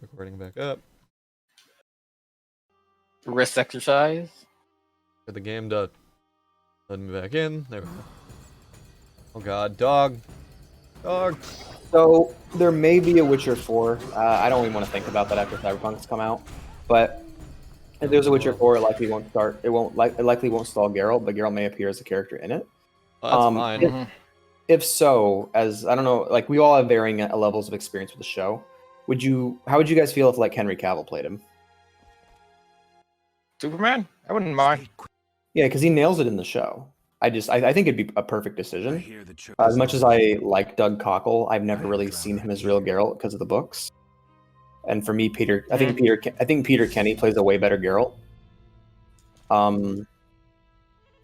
Recording back up. Wrist exercise. For the game to let me back in. There we go. Oh god, dog. Dog. So there may be a Witcher 4. I don't even want to think about that after Cyberpunk's come out. But if there's a Witcher 4, it likely won't start. It likely won't stall Geralt, but Geralt may appear as a character in it. Oh, that's fine. If so, as I don't know, like we all have varying levels of experience with the show. How would you guys feel if like Henry Cavill played him? Superman? I wouldn't mind. Yeah, because he nails it in the show. I think it'd be a perfect decision. As much as I like Doug Cockle, I've never really seen him as real Geralt because of the books. And for me, I think Peter Kenny plays a way better Geralt.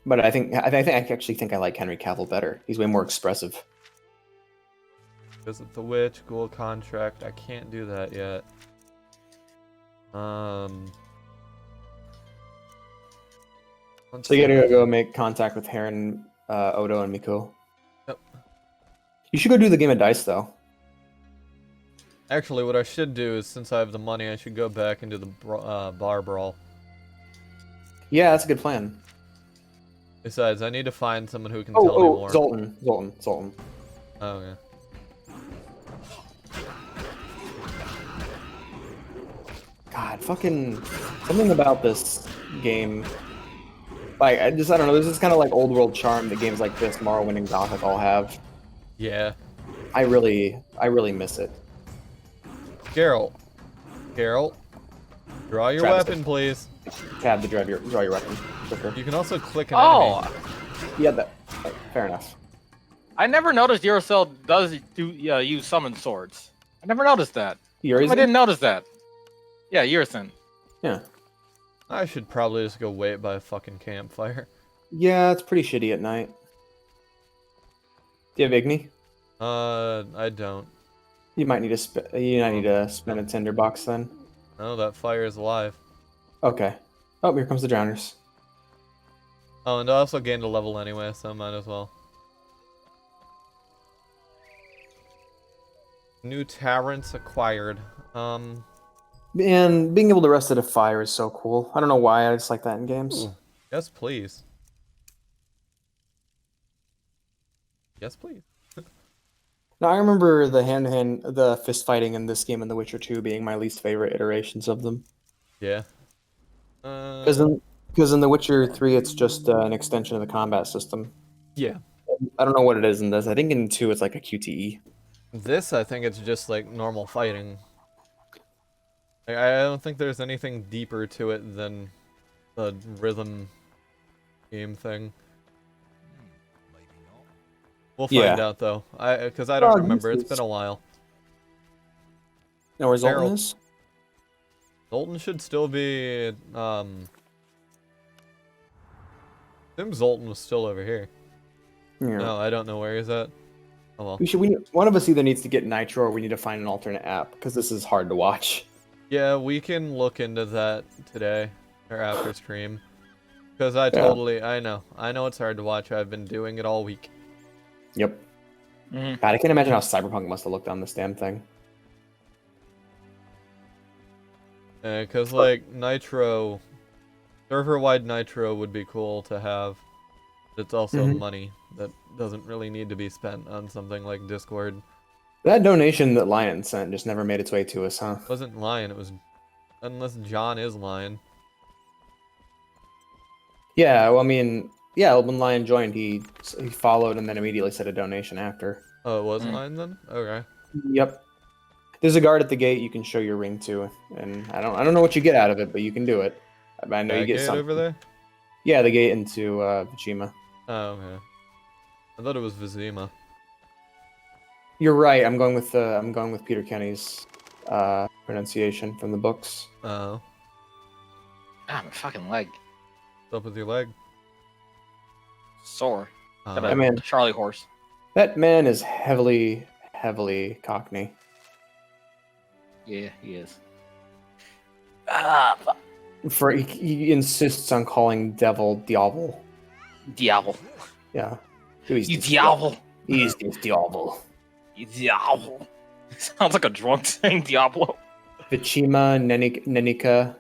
But I actually think I like Henry Cavill better. He's way more expressive. Visit the Witch, Ghoul contract. I can't do that yet. So you gotta go make contact with Heron, Odo, and Miko. Yep. You should go do the game of dice, though. Actually, what I should do is, since I have the money, I should go back into the bar brawl. Yeah, that's a good plan. Besides, I need to find someone who can tell me more. Zoltan. Oh, okay. God, fucking something about this game. Like, I don't know. There's this kind of like old world charm that games like this, Morrowind and Gothic all have. Yeah. I really miss it. Geralt, draw your weapon, please. Tab to draw your weapon quicker. You can also click an enemy. Yeah, that. Fair enough. I never noticed Uracell does use summon swords. I never noticed that. I didn't notice that. Yeah, Urizen. Yeah. I should probably just go wait by a fucking campfire. Yeah, it's pretty shitty at night. Do you have Igni? I don't. You might need to spend a tinderbox then. No, that fire is alive. Okay. Oh, here comes the drowners. Oh, and I also gained a level anyway, so I might as well. New Tarrants acquired. And being able to rest at a fire is so cool. I don't know why, I just like that in games. Ooh. Yes, please. Yes, please. Now, I remember the fist fighting in this game and The Witcher 2 being my least favorite iterations of them. Yeah. Because in The Witcher 3, it's just an extension of the combat system. Yeah. I don't know what it is in this. I think in 2 it's like a QTE. This, I think it's just like normal fighting. Like, I don't think there's anything deeper to it than the rhythm game thing. We'll find out though. Because I don't remember. It's been a while. Know where Zoltan is? Zoltan should still be. I think Zoltan was still over here. Yeah. No, I don't know where he's at. Oh well. One of us either needs to get Nitro or we need to find an alternate app because this is hard to watch. Yeah, we can look into that today or after stream. Because I know it's hard to watch. I've been doing it all week. Yep. God, I can't imagine how Cyberpunk must have looked on this damn thing. Because like Nitro, server-wide Nitro would be cool to have. It's also money that doesn't really need to be spent on something like Discord. That donation that Lion sent just never made its way to us, huh? It wasn't Lion, it was... Unless John is Lion. Yeah, well, I mean... Yeah, when Lion joined, he followed and then immediately sent a donation after. Oh, it was Lion then? Okay. Yep. There's a guard at the gate you can show your ring to, and I don't know what you get out of it, but you can do it. I know you get something. Over there? Yeah, the gate into Vizima. Oh, okay. I thought it was Vizima. You're right. I'm going with Peter Kenny's pronunciation from the books. Oh. Ah, my fucking leg. What's up with your leg? Sore. Got a man, Charlie horse. That man is heavily Cockney. Yeah, he is. He insists on calling Devil Diablo. Diablo. Yeah. You Diablo. He's Diablo. You Diablo. Sounds like a drunk saying Diablo. Vichima Nenika.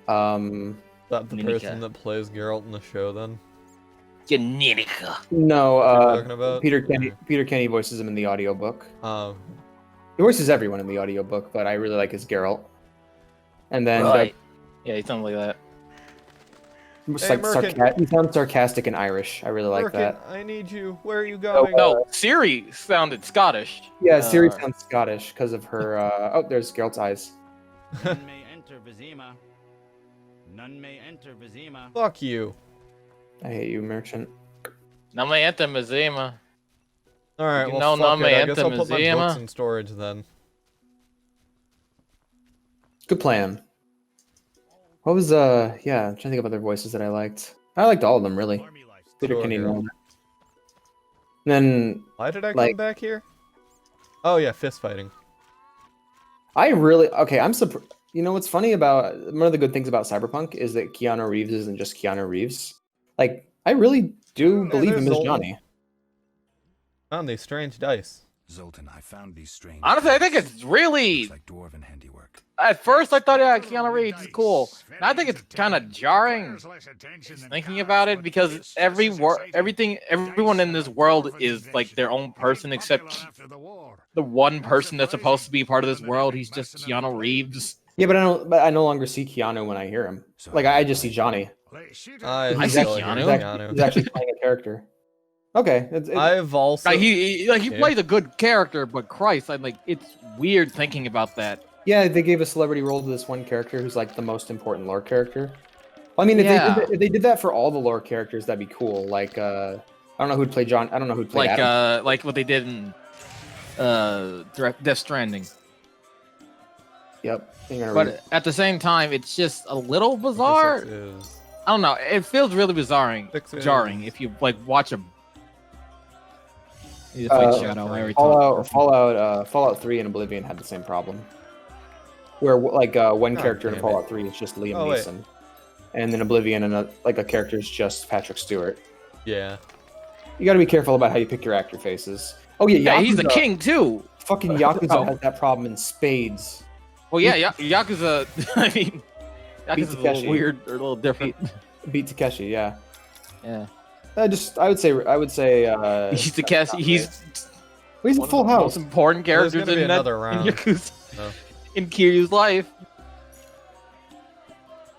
That the Ninika. person that plays Geralt in the show then? Genetica. No, You're talking about? Peter Kenny. Peter Kenny voices him in the audiobook. Oh, He voices everyone in the audiobook, but I really like his Geralt. And then Right. Yeah, he's something like that. just Hey, like Merkin. he sounds sarcastic and Irish. I really like Merkin, that. I need you. Where are you going? No, Siri sounded Scottish. Yeah, Siri Uh, sounds Scottish because of her. Oh, there's Geralt's eyes. None may enter Vizima. None may enter Vizima. Fuck you. I hate you, merchant. Não me entra Mizima. All right, You well, know, fuck no it. I man guess to I'll put my books museum. in storage then. Good plan. What was yeah? I'm trying to think of other voices that I liked. I liked all of them really. Army life. Peter Sure, Kenny. Geralt. And then Why did I come Like- back here? Oh yeah, fist fighting. I really okay. I'm surprised. You know what's funny about one of the good things about Cyberpunk is that Keanu Reeves isn't just Keanu Reeves. Like I really do Yeah, believe him there's as Zoltan. Johnny. Found these strange dice. Zoltan, I found these strange. Honestly, I think it's really. Looks like dwarven handiwork. At first, I thought, yeah, Keanu Reeves is cool. And I think it's kind of jarring thinking about it because everyone in this world is like their own person except the one person that's supposed to be part of this world. He's just Keanu Reeves. Yeah, but I no longer see Keanu when I hear him. Like I just see Johnny. I I see still hear Keanu. He's actually playing a character. Okay, I've also. Like he Yeah. plays a good character, but Christ, I'm like, it's weird thinking about that. yeah, they gave a celebrity role to this one character who's like the most important lore character. Well, I mean, Yeah. if they did that for all the lore characters, that'd be cool. Like, I don't know who'd play John. I don't know who'd play Like Adam. like what they did in Death Stranding. Yep. You're gonna read But at the same time, it's just a little This bizarre. is- I don't know. It feels really bizarre, Six is- jarring if you like watch a. You Uh, played Shadow. I already talked. Fallout 3 and Oblivion had the same problem. Where like one God character in damn Fallout 3 is just Liam Oh, wait. Neeson, and then Oblivion and a character is just Patrick Stewart. Yeah. You got to be careful about how you pick your actor faces. Oh yeah, Yeah, he's the Yakuza- king too. Fucking Yakuza Oh. has that problem in spades. Well, yeah, Yakuza. I mean, Yakuza's a Takeshi. little weird or a little different. Beat Takeshi, yeah. Yeah, I would say he's Takeshi. He's well, he's one a full of the most house. important There's characters gonna be in that another in round. Yakuza. No. In Kiryu's life.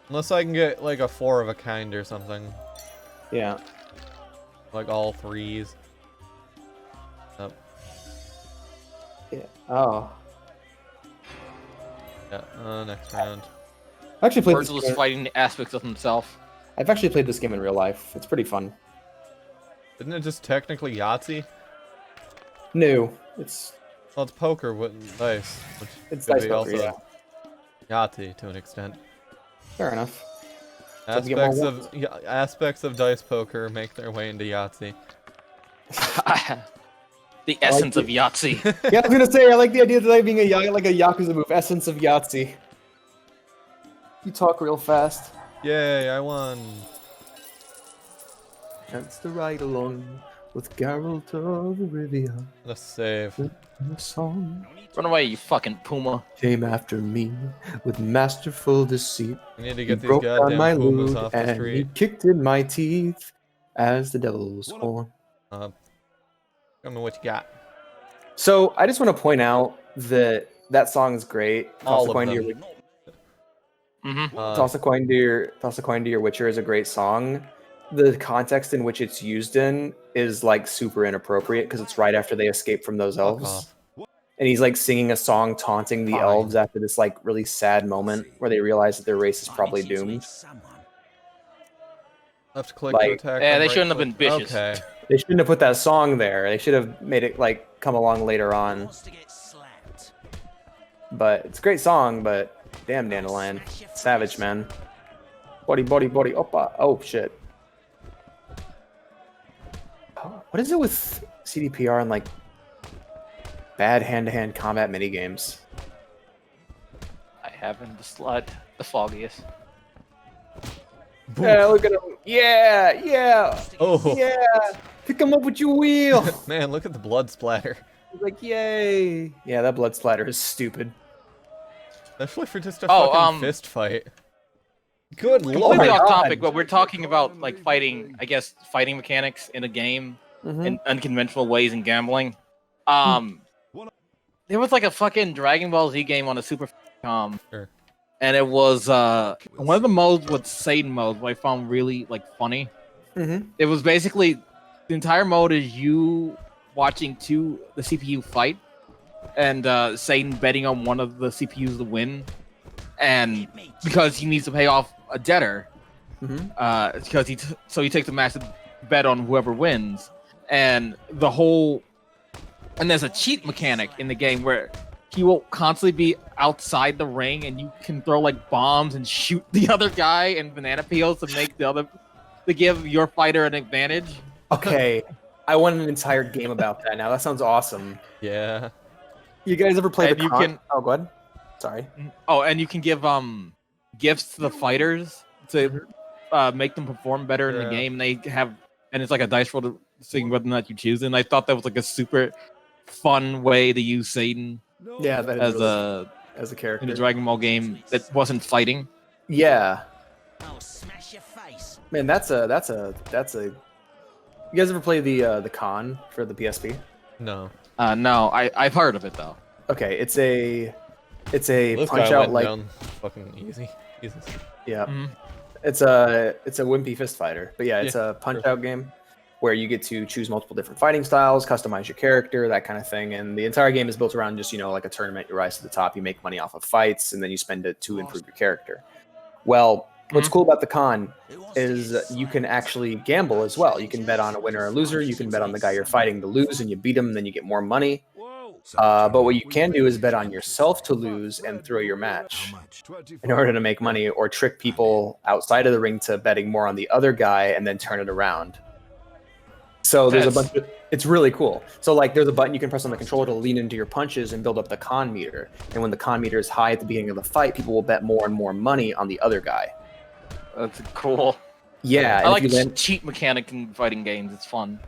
Unless I can get like a 4 of a kind or something. Yeah. Like all 3s. Yeah. Oh. Yeah, next round. I actually played this Virgil is game. fighting aspects of himself. I've actually played this game in real life. It's pretty fun. Isn't it just technically Yahtzee? No, it's Well, it's poker with dice, which It's could dice be poker, also yeah. Yahtzee to an extent. fair enough. So to get more Aspects of dice poker make their way into Yahtzee. The essence of Yahtzee. Yeah, I was gonna say I like the idea of that being like a Yakuza move, essence of Yahtzee. You talk real fast. Yay, I won. That's the ride along with Geralt of Rivia. Let's save. The song Run away, you fucking puma. came after me with masterful deceit. We need to He get these broke down my goddamn pumas lute off the and he street. kicked in my teeth as the devil's horn. Tell me what you got. So I just want to point out that that song is great. All Toss a of coin to them. your Mm-hmm. Toss a coin to your Witcher is a great song. The context in which it's used in is like super inappropriate because it's right after they escape from those Fuck elves. off. And he's like singing a song taunting the Fine. elves after this like really sad moment where they realize that their race is probably doomed. Left click Like- to attack. Yeah, them, they right shouldn't have click- been vicious. Okay. They shouldn't have put that song there. They should have made it like come along later on. But it's a great song, but damn Dandelion. Savage, man. Body, body, body. Oppa. Oh, shit. What is it with CDPR and like bad hand-to-hand combat minigames? I haven't the foggiest. Yeah, look at him. Yeah, yeah, Oh, yeah. Pick him up with your wheel. man, look at the blood splatter. He's like, yay. Yeah, that blood splatter is stupid. Especially for just a Oh, fucking fist fight. Good Completely lord. my off God. topic, but we're talking about like fighting. I guess fighting mechanics in a game Mhm. in unconventional ways in gambling. There was like a fucking Dragon Ball Z game on a Super Famicom, Sure. and it was one of the modes was Satan mode, what I found really like funny. Mhm. It was basically the entire mode is you watching the CPU fight, and Satan betting on one of the CPUs to win, and because he needs to pay off a debtor, Mhm. because so he takes a massive bet on whoever wins, and there's a cheat mechanic in the game where he will constantly be outside the ring, and you can throw like bombs and shoot the other guy and banana peels to make to give your fighter an advantage. Okay, I want an entire game about that now. That sounds awesome. Yeah. You guys ever play And the you con? can- Oh, go ahead. Sorry. Oh, and you can give gifts to the fighters to make them perform better in the Yeah. game. And it's like a dice roll to see whether or not you choose it. And I thought that was like a super fun way to use Satan Yeah, that is as really, as a in character. a Dragon Ball game that wasn't fighting. Yeah, I'll smash your face. man, that's a. You guys ever play the con for the PSP? No. No, I've heard of it though. Okay, it's a This punch guy out went like down fucking easy. Jesus. yeah. Mhm. It's a wimpy fist fighter, but yeah, it's Yeah, a punch out game where you get to choose multiple different fighting styles, customize your character, that kind of thing, and the entire game is built around just like a tournament. You rise to the top, you make money off of fights, and then you spend it to improve your character. Well, what's cool about the con is you can actually gamble as well. You can bet on a winner or loser. You can bet on the guy you're fighting to lose, and you beat him, and then you get more money. But what you can do is bet on yourself to lose and throw your match in order to make money, or trick people outside of the ring to betting more on the other guy and then turn it around. So there's a That's- bunch of, it's really cool. So like there's a button you can press on the controller to lean into your punches and build up the con meter. And when the con meter is high at the beginning of the fight, people will bet more and more money on the other guy. That's cool. Yeah, I and like if you land, cheat mechanic in fighting games. It's fun.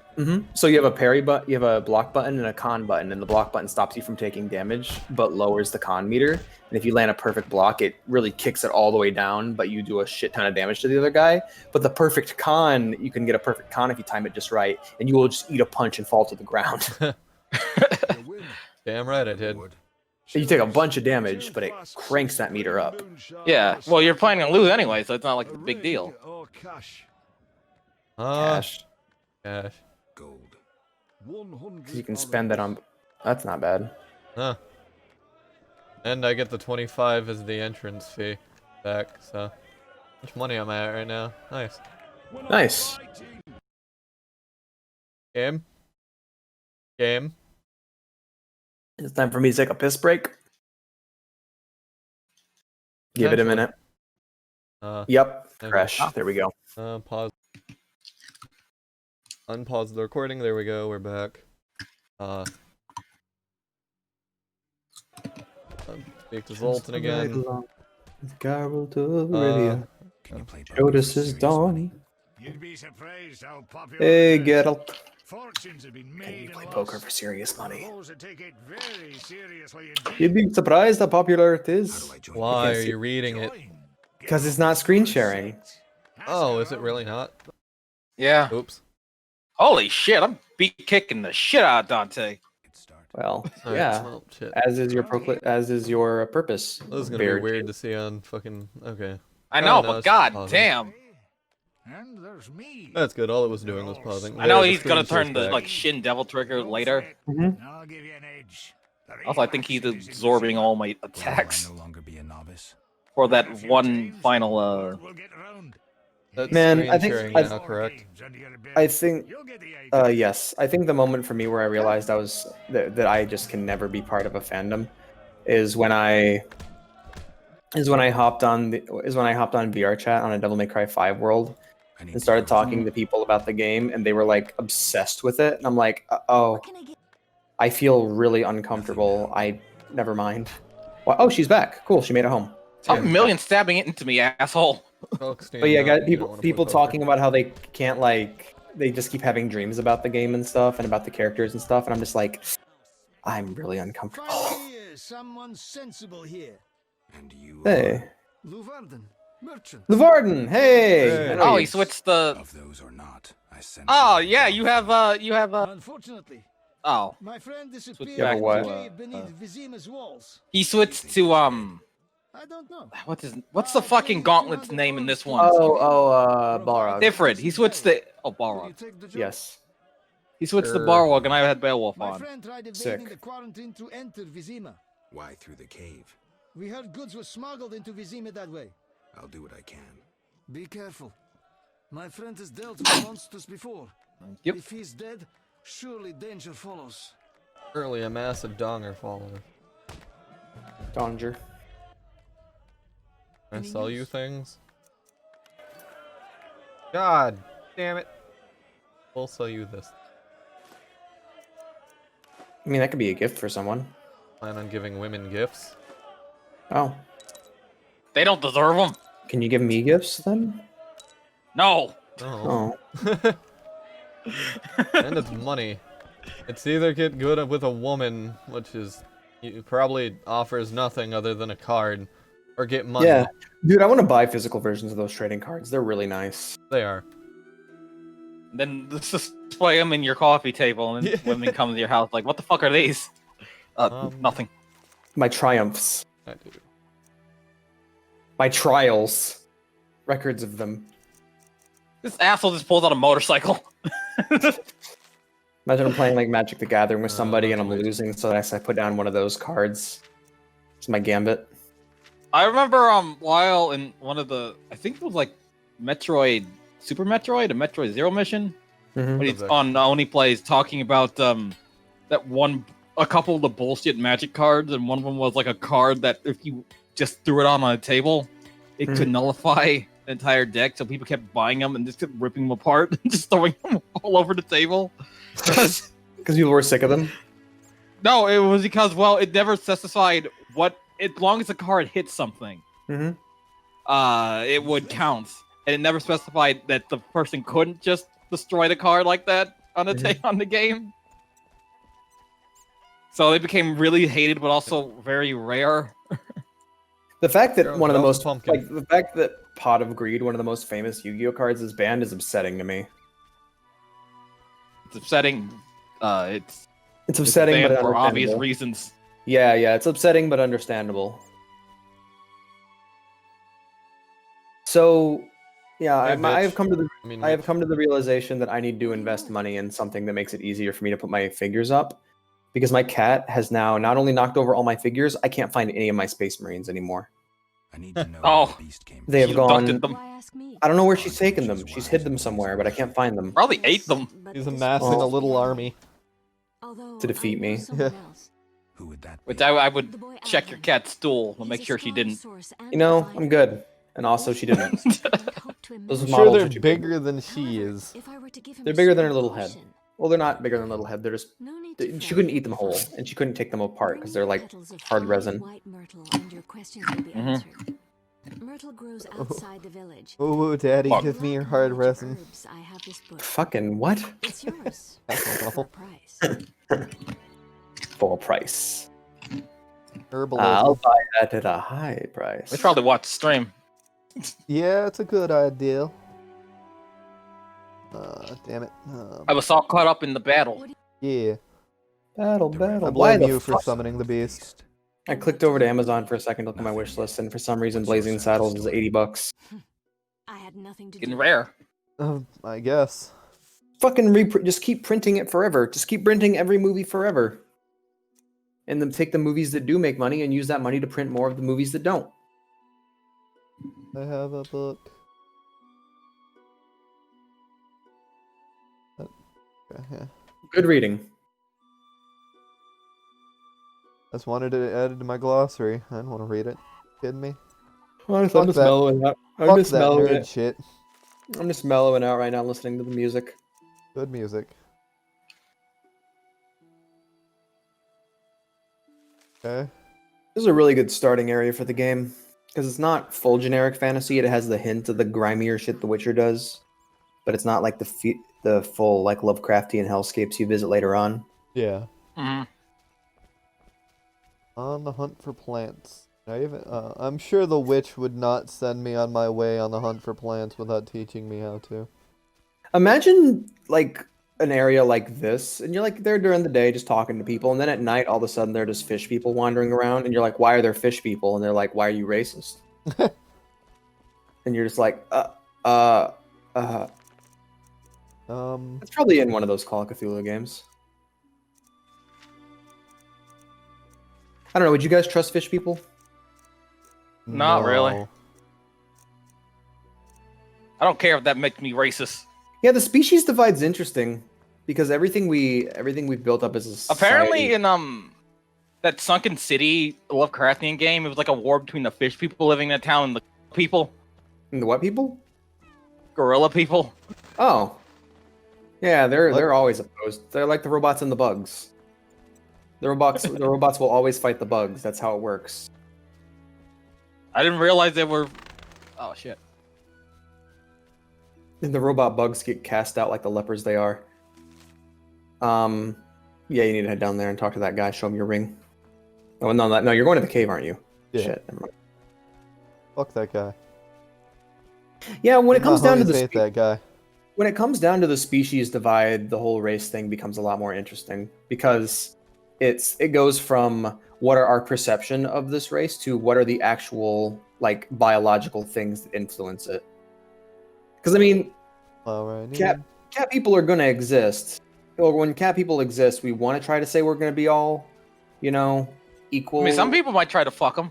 So you have a you have a block button and a con button, and the block button stops you from taking damage, but lowers the con meter. And if you land a perfect block, it really kicks it all the way down, but you do a shit ton of damage to the other guy. But the perfect con, you can get a perfect con if you time it just right, and you will just eat a punch and fall to the ground. Damn right I did. You take a bunch of damage, but it cranks that meter up. Yeah. Well, you're planning to lose anyway, so it's not like a big deal. Cash. Cash. 'Cause you can spend that on. That's not bad. Huh. And I get the 25 as the entrance fee back, so. How much money am I at right now? Nice. Nice. Game? Game? It's time for me to take a piss break. Give it a minute. Yep. Okay. Fresh. There we go. Pause. Unpause the recording. There we go. We're back. Speak to Zoltan again. Carol to Otis is dawning. You'd be surprised how popular Hey, it is. Geralt. Fortunes have been made Can you play and poker lost. for serious money? Those that take it very seriously indeed. You'd be surprised how popular it is. Why are see- you reading it? Join. Because it's not screen sharing. Oh, is it really not? Yeah. Oops. Holy shit! I'm beat kicking the shit out of Dante. Well, Alright, yeah. well, shit. As is your purpose. This is gonna Bear be weird kid. to see on fucking. Okay. I Oh, know, no, but it's god pausing. damn! And there's me. That's good. All it was doing was pausing. I know There, the he's gonna screen share's turn the back. like Shin Devil Trigger later. I'll give you an edge. The Also, I think he's absorbing all my attacks no longer be a novice. for that one final. We'll get round. That's Man, screen I think- sharing I- now, correct? I think You'll get the idea. yes. I think the moment for me where I realized that I just can never be part of a fandom is when I hopped on VR chat on a Devil May Cry 5 world and started talking to people about the game, and they were like obsessed with it, and I'm like, oh, I feel really uncomfortable. Never mind. Well, oh, she's back. Cool. She made it home. A million stabbing it into me, asshole. But But yeah, guys, people talking about how they can't they just keep having dreams about the game and stuff and about the characters and stuff, and I'm just like, I'm really uncomfortable. Finally, someone sensible here. And you Hey, Luvarden, merchant. Levarden. Hey. Hey. I know Oh, you. he switched the. of those or not, I sense. Oh you yeah, have you gone have Unfortunately, Oh, my friend disappeared Yeah, but in what? the cave beneath Vizima's walls. he switched to I don't know. What's the fucking gauntlet's name in this one? Balrog. Different. He switched to Will you Balrog. take the job? Yes. He switched to Sure. Balrog, and I had Beowulf My on. friend tried Sick. evading the quarantine to enter Vizima. Why through the cave? We heard goods were smuggled into Vizima that way. I'll do what I can. Be careful. My friend has dealt with monsters before. Yep. If he's dead, surely danger follows. Surely a massive donger follower. Donger. Can I sell you things? God damn it. We'll sell you this. I mean, that could be a gift for someone. Plan on giving women gifts. Oh. They don't deserve them. Can you give me gifts then? No. Oh. Oh. And it's money. It's either get good with a woman, which is probably offers nothing other than a card, or get money. Yeah. Dude, I want to buy physical versions of those trading cards. They're really nice. They are. Then just display them in your coffee table, and then women come to your house like, "What the fuck are these?" Nothing. My triumphs. I do. My trials. Records of them. This asshole just pulls out a motorcycle. Imagine I'm playing like Magic the Gathering with somebody and I'm wait. losing, so I put down one of those cards. It's my gambit. I remember while in one of the, I think it was like Metroid, Super Metroid, a Metroid Zero mission, Mhm. when he's Okay. on Oni Plays talking about a couple of the bullshit Magic cards, and one of them was like a card that if you just threw it on a table, it could nullify the entire deck. So people kept buying them and just kept ripping them apart and just throwing them all over the table. Because people were sick of them. No, it was because, well, it never specified what, as long as the card hit something, Mhm. it would count. And it never specified that the person couldn't just destroy the card like that on the on the game. So they became really hated, but also very rare. The fact that Sure, one of the Alpha most Pumpkin. like the fact that Pot of Greed, one of the most famous Yu-Gi-Oh cards, is banned is upsetting to me. It's upsetting. It's Upsetting, but banned for obvious understandable. reasons. Yeah, it's upsetting but understandable. So, yeah, Hey, I have bitch. come to the I mean, I have come to the realization that I need to invest money in something that makes it easier for me to put my figures up, because my cat has now not only knocked over all my figures, I can't find any of my Space Marines anymore. I need to know Oh. where the beast came They have She from. abducted gone. them. Why ask me? I don't know where she's taken them. She's hid them somewhere, but I can't find them. Probably ate them. He's amassing a little army. To defeat me. Who would that be? Which I would check your cat's stool and make sure she didn't. You know, I'm good. And also, she didn't. Those I'm models sure are they're too bigger than she is. They're bigger than her little head. Well, they're not bigger than Little Head. They're just. She couldn't eat them whole, and she couldn't take them apart because they're like hard resin. Mhm. Myrtle grows outside the village. Oh, Daddy, Fuck. give me your hard resin. Herbs, I have this book. Fucking what? It's yours. That's For a awful. price. Full price. Herbalism. I'll buy that at a high price. They probably watched the stream. Yeah, it's a good idea. Damn it. I was all caught up in the battle. Yeah. Battle, The battle. I Why blame the you for fuck? summoning the beast. I clicked over to Amazon for a second to look at my wish list, and for some reason, Blazing Saddles is $80. I had nothing to Getting do. rare. I guess. Fucking just keep printing it forever. Just keep printing every movie forever. And then take the movies that do make money and use that money to print more of the movies that don't. I have a book. Okay, yeah. Good reading. I just wanted it added to my glossary. I didn't want to read it. Kidding me? Honestly, I'm just mellowing out. Fuck that nerd shit. I'm just mellowing out right now, listening to the music. Good music. Okay. This is a really good starting area for the game because it's not full generic fantasy. It has the hint of the grimier shit The Witcher does, but it's not like the full like Lovecraftian hellscapes you visit later on. Yeah. Hmm. On the hunt for plants. I'm sure the witch would not send me on my way on the hunt for plants without teaching me how to. Imagine like an area like this, and you're like there during the day just talking to people, and then at night all of a sudden there are just fish people wandering around, and you're like, why are there fish people? And they're like, why are you racist? And you're just like, That's probably in one of those Call of Cthulhu games. I don't know. Would you guys trust fish people? Not really. No. I don't care if that makes me racist. Yeah, the species divide's interesting because everything we've built up as a society... Apparently, in that Sunken City Lovecraftian game, it was like a war between the fish people living in that town and the people, The what people? gorilla people. Oh, yeah, What? they're always opposed. They're like the robots and the bugs. The robots will always fight the bugs. That's how it works. I didn't realize they were. Oh shit. And the robot bugs get cast out like the lepers they are. Yeah, you need to head down there and talk to that guy. Show him your ring. Oh no, you're going to the cave, aren't you? Yeah. Shit. Never mind. Fuck that guy. Yeah, when it My comes down to homies the hate that guy. when it comes down to the species divide, the whole race thing becomes a lot more interesting because it goes from what are our perception of this race to what are the actual like biological things that influence it. Because I mean, Alright. cat people are going to exist. Or when cat people exist, we want to try to say we're going to be all, equal. I mean, some people might try to fuck them.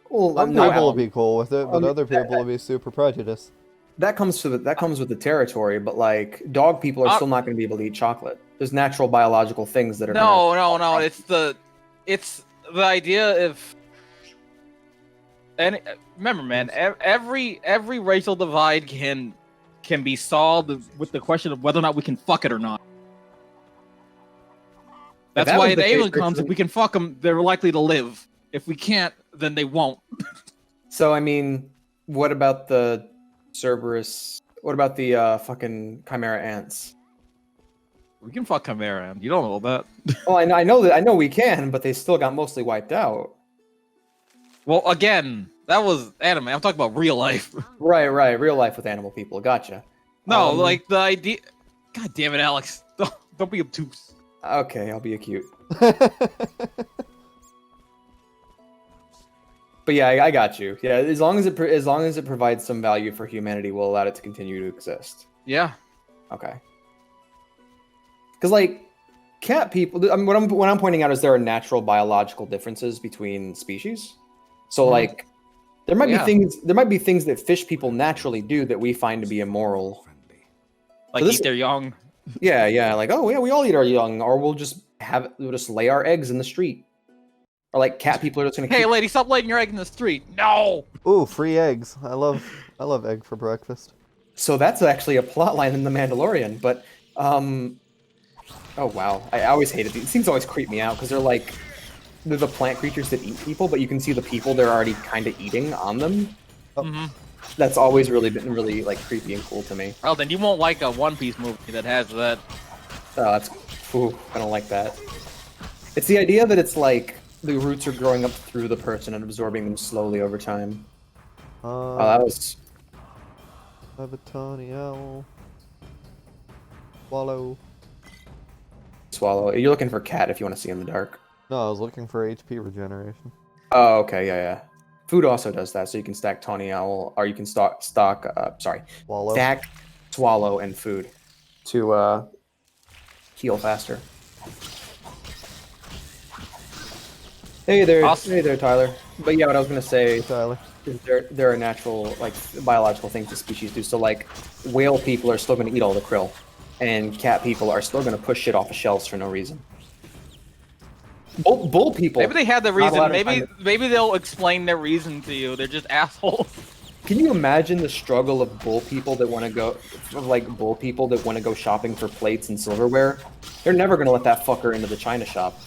Well, Some no, people will be cool with it, but Um, other people will be super prejudiced. that comes with the territory. But like dog people are still not going to be able to eat chocolate. There's natural biological things that are. No. It's the idea of. And remember, man, every racial divide can be solved with the question of whether or not we can fuck it or not. That's that why was an the case, alien comes. If Richard- we can fuck them, they're likely to live. If we can't, then they won't. So I mean, what about the Cerberus? What about the fucking Chimera ants? We can fuck Chimera. You don't know that. Well, I know we can, but they still got mostly wiped out. Well, again, that was anime. I'm talking about real life. Right, real life with animal people. Gotcha. No, Um, like the idea. God damn it, Alex! Don't be obtuse. Okay, I'll be cute. But yeah, I got you. Yeah, as long as it provides some value for humanity, we'll allow it to continue to exist. Yeah. Okay. Because like cat people, I mean, what I'm pointing out is there are natural biological differences between species. So like there might be things that fish people naturally do that we find to be immoral. Like this- eat their young. Yeah, like oh yeah, we all eat our young, or we'll just lay our eggs in the street. Or like cat people are just gonna Hey, keep lady, stop laying your egg in the street. No. Ooh, free eggs. I love egg for breakfast. So that's actually a plot line in The Mandalorian, but oh wow. I always hated these things always creep me out because they're the plant creatures that eat people, but you can see the people they're already kind of eating on them. Mm-hmm. That's always really been really like creepy and cool to me. Well, then you won't like a One Piece movie that has that. I don't like that. It's the idea that it's like the roots are growing up through the person and absorbing them slowly over time. Oh, that was I have a tawny owl. Swallow. swallow. You're looking for cat if you want to see in the dark. No, I was looking for HP regeneration. Oh, okay, yeah. Food also does that, so you can stack tawny owl, or you can stack swallow and food to heal faster. Hey there, Awesome. hey there, Tyler. But yeah, what I was gonna say Tyler. is there are natural, like, biological things that species do. So like, whale people are still gonna eat all the krill, and cat people are still gonna push shit off of shelves for no reason. Bull people. Maybe they had the not reason. allowed to find Maybe they'll explain their reason to you. They're just assholes. Can you imagine the struggle of bull people that want to go shopping for plates and silverware? They're never gonna let that fucker into the china shop.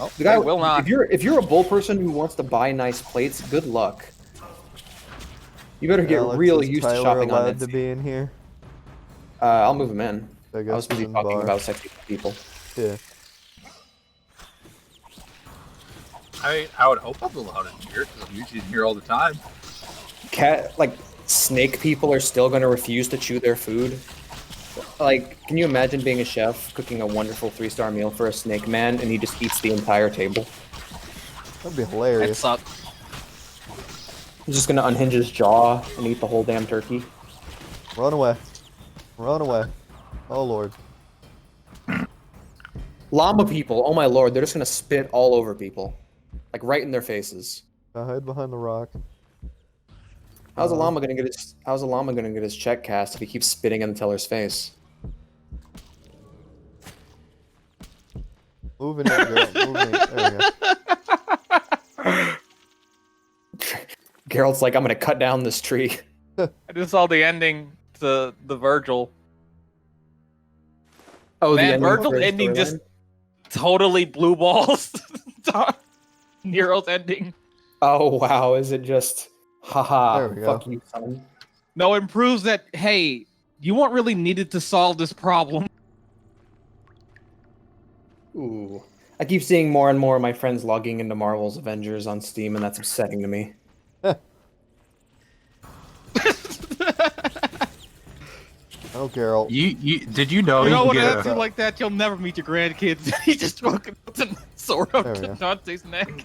Oh, The guy they will not. If you're a bull person who wants to buy nice plates, good luck. You better get Alex, real is used Tyler to shopping on allowed to Etsy. be in here? I'll move him in. I I guess was busy he's in talking bar. about sexy people. Yeah. I would hope I'm allowed in here because I'm usually in here all the time. Snake people are still going to refuse to chew their food. Like, can you imagine being a chef cooking a wonderful 3-star meal for a snake man and he just eats the entire table? That'd be That hilarious. sucks. He's just going to unhinge his jaw and eat the whole damn turkey. Run away. Run away. Oh lord. Llama people, oh my lord, they're just going to spit all over people. Like, right in their faces. Hide behind the rock. How's a llama gonna get his check cast if he keeps spitting in the teller's face? Moving it, girl. Moving it. There we go. Geralt's like, I'm gonna cut down this tree. I just saw the ending to the Virgil. Oh, Man, ending Virgil's for his ending storyline? just totally blue balls. Nero's ending. Oh wow, is it just haha, There we go. fuck you, son. No, it proves that, hey, you weren't really needed to solve this problem. Ooh. I keep seeing more and more of my friends logging into Marvel's Avengers on Steam, and that's upsetting to me. Oh, Geralt. Did you know You know you what can else get you a, like that? You'll never meet your grandkids. He just fucking puts a sword up There we to go. Dante's neck.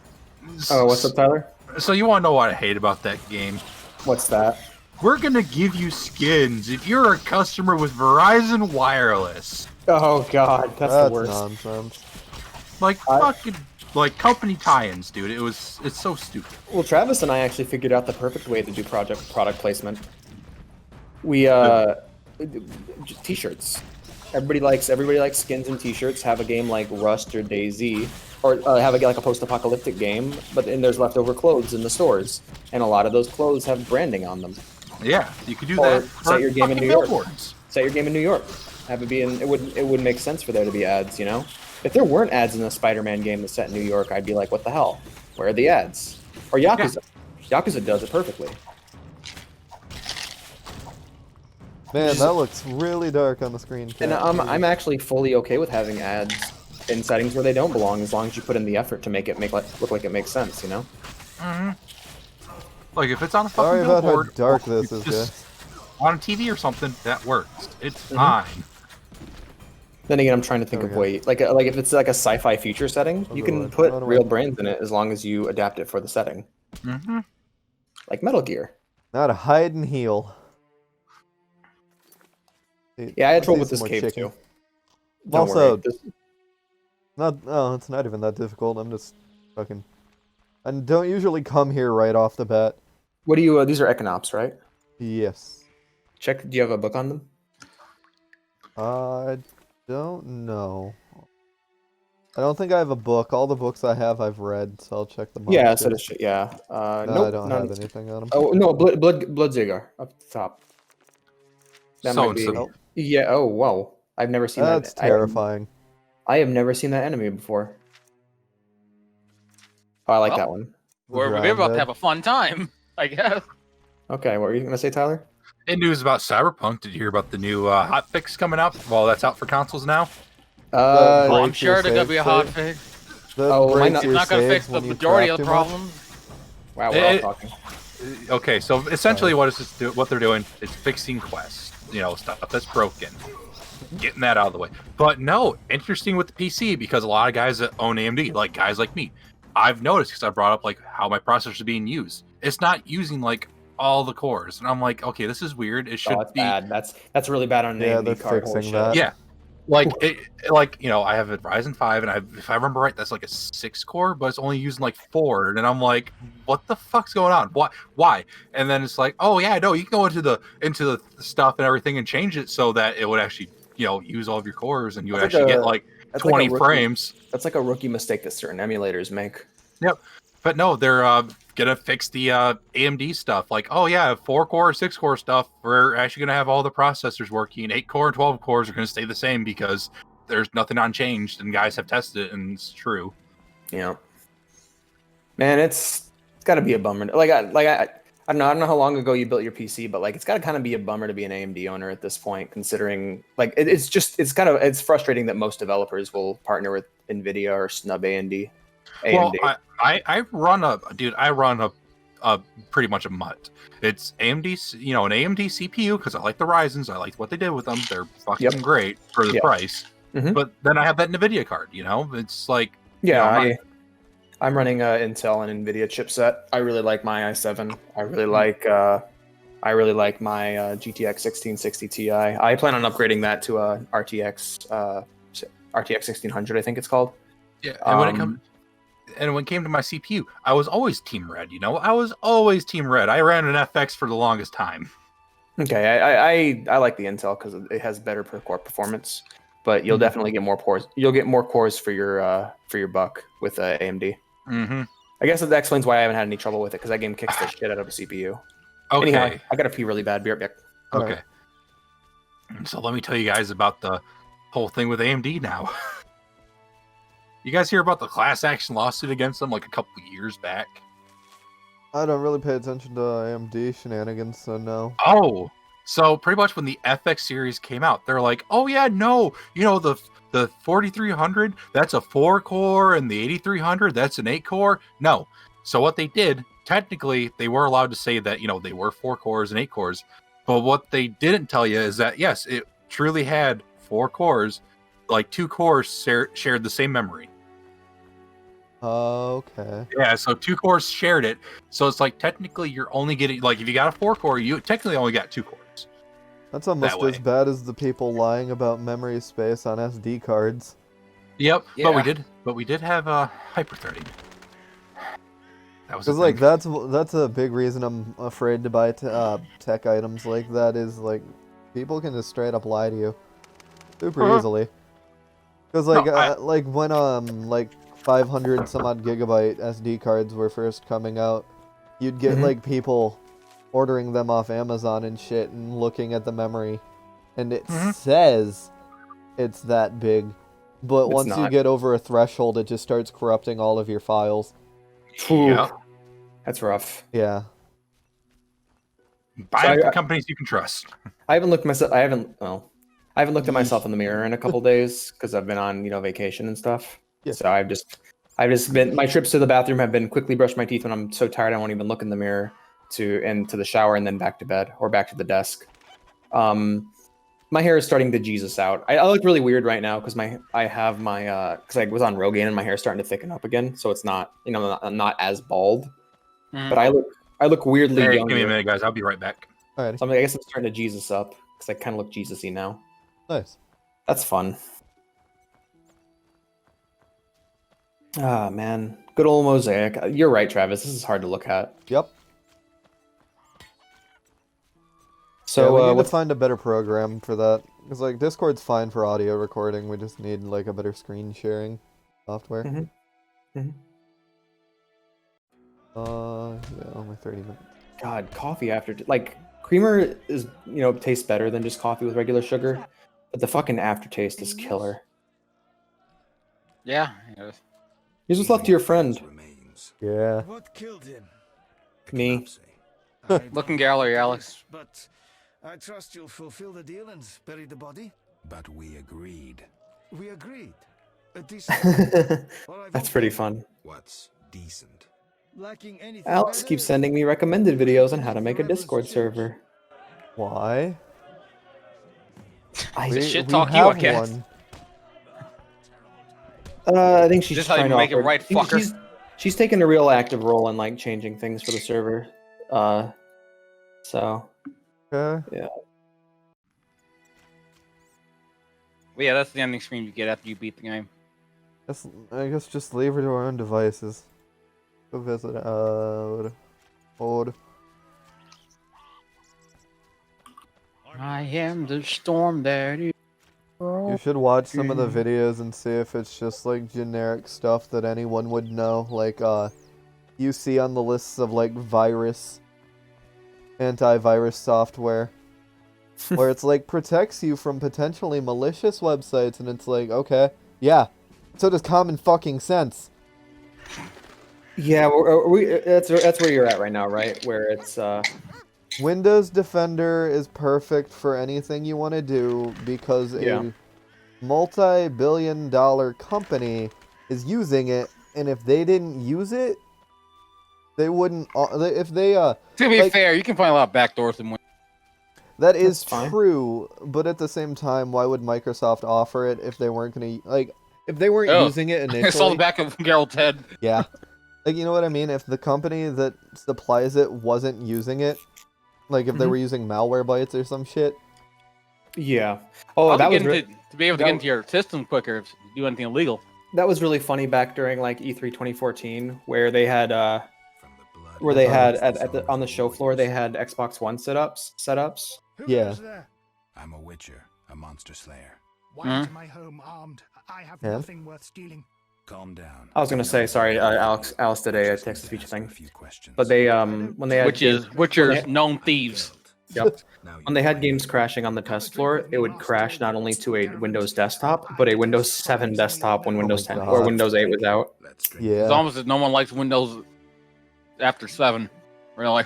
Oh, what's up, Tyler? So you want to know what I hate about that game? What's that? We're gonna give you skins if you're a customer with Verizon Wireless. Oh god, that's the worst. nonsense. Like fucking like company tie-ins, dude. It's so stupid. Well, Travis and I actually figured out the perfect way to do product placement. We t-shirts. Everybody likes skins and t-shirts. Have a game like Rust or DayZ, or have like a post-apocalyptic game, but then there's leftover clothes in the stores, and a lot of those clothes have branding on them. Yeah, you could do Or that. set your game in fucking New York. billboards. Set your game in New York. Have it be in. It would make sense for there to be ads, you know. If there weren't ads in a Spider-Man game that's set in New York, I'd be like, what the hell? Where are the ads? Or Yakuza. Yakuza does it perfectly. Man, that looks really dark on the screen. And I'm actually fully okay with having ads in settings where they don't belong, as long as you put in the effort to make it look like it makes sense, you know. Like if it's on a fucking Sorry about how billboard, dark or this is, just on a TV or something, that works. It's Mm-hmm. fine. Then again, I'm trying to think There of we ways, like if it's like a sci-fi feature setting, you can Run put away. real brands in it as long as you adapt it for the setting, Mm-hmm. like Metal Gear. Not a hide and heal. Yeah, I had Let's trouble see with some this more cave chicken. too. Don't Also, worry, this- it's not even that difficult. I'm just fucking. I don't usually come here right off the bat. what do you? These are Econops, right? Yes. Check. Do you have a book on them? I don't know. I don't think I have a book. All the books I have, I've read, so I'll check them out. Yeah, so does yeah. No, Nope, I don't none. have anything on them. Oh no, Bloodzigar up the top. That So might and be. so. Yeah. Oh whoa! I've never seen That's that. terrifying. I have never seen that enemy before. Oh, I like Well, that one. We're about Grounded. to have a fun time, I guess. Okay, what were you gonna say, Tyler? In news about Cyberpunk, did you hear about the new hotfix coming out? Well, that's out for consoles now. Uh, Well, I'm breaks your sure there's gonna save be a hot state. fix. That Oh, breaks it's It's your not gonna fix saves the when you majority craft of the too much. problems. wow, we're all It- talking. Okay, so essentially, what they're doing is fixing quests. You know, stuff that's broken, getting that out of the way. But no, interesting with the PC because a lot of guys that own AMD, like guys like me, I've noticed because I brought up like how my processors are being used. It's not using like all the cores, and I'm like, okay, this is weird. It should Oh, that's be. bad. That's really bad on an Yeah, AMD they're card. Holy fixing shit. that. Yeah, like I have a Ryzen 5, and if I remember right, that's like a 6-core, but it's only using like 4, and I'm like, what the fuck's going on? Why? And then it's like, oh yeah, no, you can go into the stuff and everything and change it so that it would actually use all of your cores, and you would That's actually like get a- like That's like a 20 rookie- frames. That's like a rookie mistake that certain emulators make. But no, they're gonna fix the AMD stuff. Like, oh yeah, 4-core, 6-core stuff. We're actually gonna have all the processors working. 8-core and 12 cores are gonna stay the same because there's nothing unchanged, and guys have tested it, and it's true. Yeah. Man, it's got to be a bummer. I don't know how long ago you built your PC, but like it's got to kind of be a bummer to be an AMD owner at this point, considering like it's frustrating that most developers will partner with Nvidia or snub AMD. Well, AMD. I run a pretty much a mutt. It's AMD, an AMD CPU because I like the Ryzen's. I like what they did with them. They're fucking great for the Yeah. price. Mhm. But then I have that NVIDIA card. It's like Yeah, I'm I'm running Intel and NVIDIA chipset. I really like my i7. I really like my GTX 1660 Ti. I plan on upgrading that to a RTX 1600, I think it's called. yeah. And when it came to my CPU, I was always Team Red. I was always Team Red. I ran an FX for the longest time. Okay, I like the Intel because it has better per core performance, but you'll definitely get more cores. You'll get more cores for your buck with AMD. Mm-hmm. I guess that explains why I haven't had any trouble with it because that game kicks the shit out of a CPU. Okay. Anyhow, I gotta pee really bad. Be right back. Okay. So let me tell you guys about the whole thing with AMD now. You guys hear about the class action lawsuit against them like a couple years back? I don't really pay attention to AMD shenanigans, so no. Oh, so pretty much when the FX series came out, they're like, oh yeah, no, the 4300, that's a 4-core, and the 8300, that's an 8-core. No. So what they did, technically, they were allowed to say that, they were 4 cores and 8 cores. But what they didn't tell you is that, yes, it truly had 4 cores, like 2 cores shared the same memory. Okay. Yeah, so 2 cores shared it. So it's like technically you're only getting, like if you got a 4-core, you technically only got 2 cores. That's almost That way. as bad as the people lying about memory space on SD cards. Yep, Yeah. but we did have hyperthreading. That was a Because, like, thing. that's a big reason I'm afraid to buy tech items like that is, like, people can just straight up lie to you. Super easily. Because, like, No, like, when, like, 500 some odd gigabyte SD cards were first coming out, you'd get, Mhm. like, people ordering them off Amazon and shit and looking at the memory. And it Mhm. says it's that big. But It's once you not. get over a threshold, it just starts corrupting all of your files. Yeah. That's rough. Yeah. Buy So up I- the companies you can trust. I haven't looked myself. I haven't looked at myself in the mirror in a couple days because I've been on vacation and stuff. Yeah. So I've just been, my trips to the bathroom have been quickly brush my teeth when I'm so tired I won't even look in the mirror to the shower and then back to bed or back to the desk. My hair is starting to Jesus out. I look really weird right now because because I was on Rogaine and my hair is starting to thicken up again, so it's not I'm not as bald, Mhm. but I look weirdly Hey, younger. give me a minute, guys. I'll be right back. Alrighty. So I guess I'm starting to Jesus up because I kind of look Jesus-y now. Nice. That's fun. Ah, man. Good old Mosaic. You're right, Travis. This is hard to look at. Yep. So, we need to what's find a better program for that. Because, like, Discord's fine for audio recording. We just need, like, a better screen sharing software. Mhm. Mhm. Yeah, only 30 minutes. God, coffee after creamer is tastes better than just coffee with regular sugar, but the fucking aftertaste is killer. Yeah. Here's what's left to your friend. Remains. Yeah. What killed him? Me. Necropsy. Look in gallery, Alex. But I trust you'll fulfill the deal and bury the body. But we agreed. We agreed. A decent. That's pretty fun. What's decent? Lacking anything. Alex keeps sending me recommended videos on how to make a Discord server. Why? We should talk you, I guess. I think she's This just how you trying to make it offer- right, fucker. She's taking a real active role in changing things for the server. So Okay. Well, yeah, that's the ending screen you get after you beat the game. I guess just leave her to our own devices. Go visit Ode. I am the storm that is. You should watch some of the videos and see if it's just like generic stuff that anyone would know. Like you see on the lists of like antivirus software. Where it's like protects you from potentially malicious websites, and it's like, okay, yeah. So does common fucking sense. yeah, that's where you're at right now, right? Where it's Windows Defender is perfect for anything you want to do because Yeah. a multi-billion-dollar company is using it and if they didn't use it, they wouldn't. If they To be like- fair, you can find a lot of backdoors in Windows. that is That's fine. true, but at the same time, why would Microsoft offer it if they weren't gonna like if they weren't Oh. using it I saw the initially? back of Geralt's head. Yeah, like you know what I mean. If the company that supplies it wasn't using it, like if they Mhm. were using malware bytes or some shit, Yeah. Oh, I'll that was to be able to that get into your system quicker if you do anything illegal. that was really funny back during like E3 2014, where they had From the blood where they of had the at the on the show floor they had Xbox One setups. Who Yeah. goes there? I'm a witcher, a monster slayer. Why Hmm? enter my home armed? I have Yeah. nothing worth stealing. Calm down. I was gonna say sorry, Alice did a text-to-speech Ask a thing, few questions. but they when they had Witcher's known thieves. Yep. Now you When they had know. games crashing on the test floor, it would crash not only to a Windows desktop, but a Windows 7 desktop when Windows 10 or God. Windows 8 was out. Let's drink yeah. It's almost as no one likes Windows after 7. Really.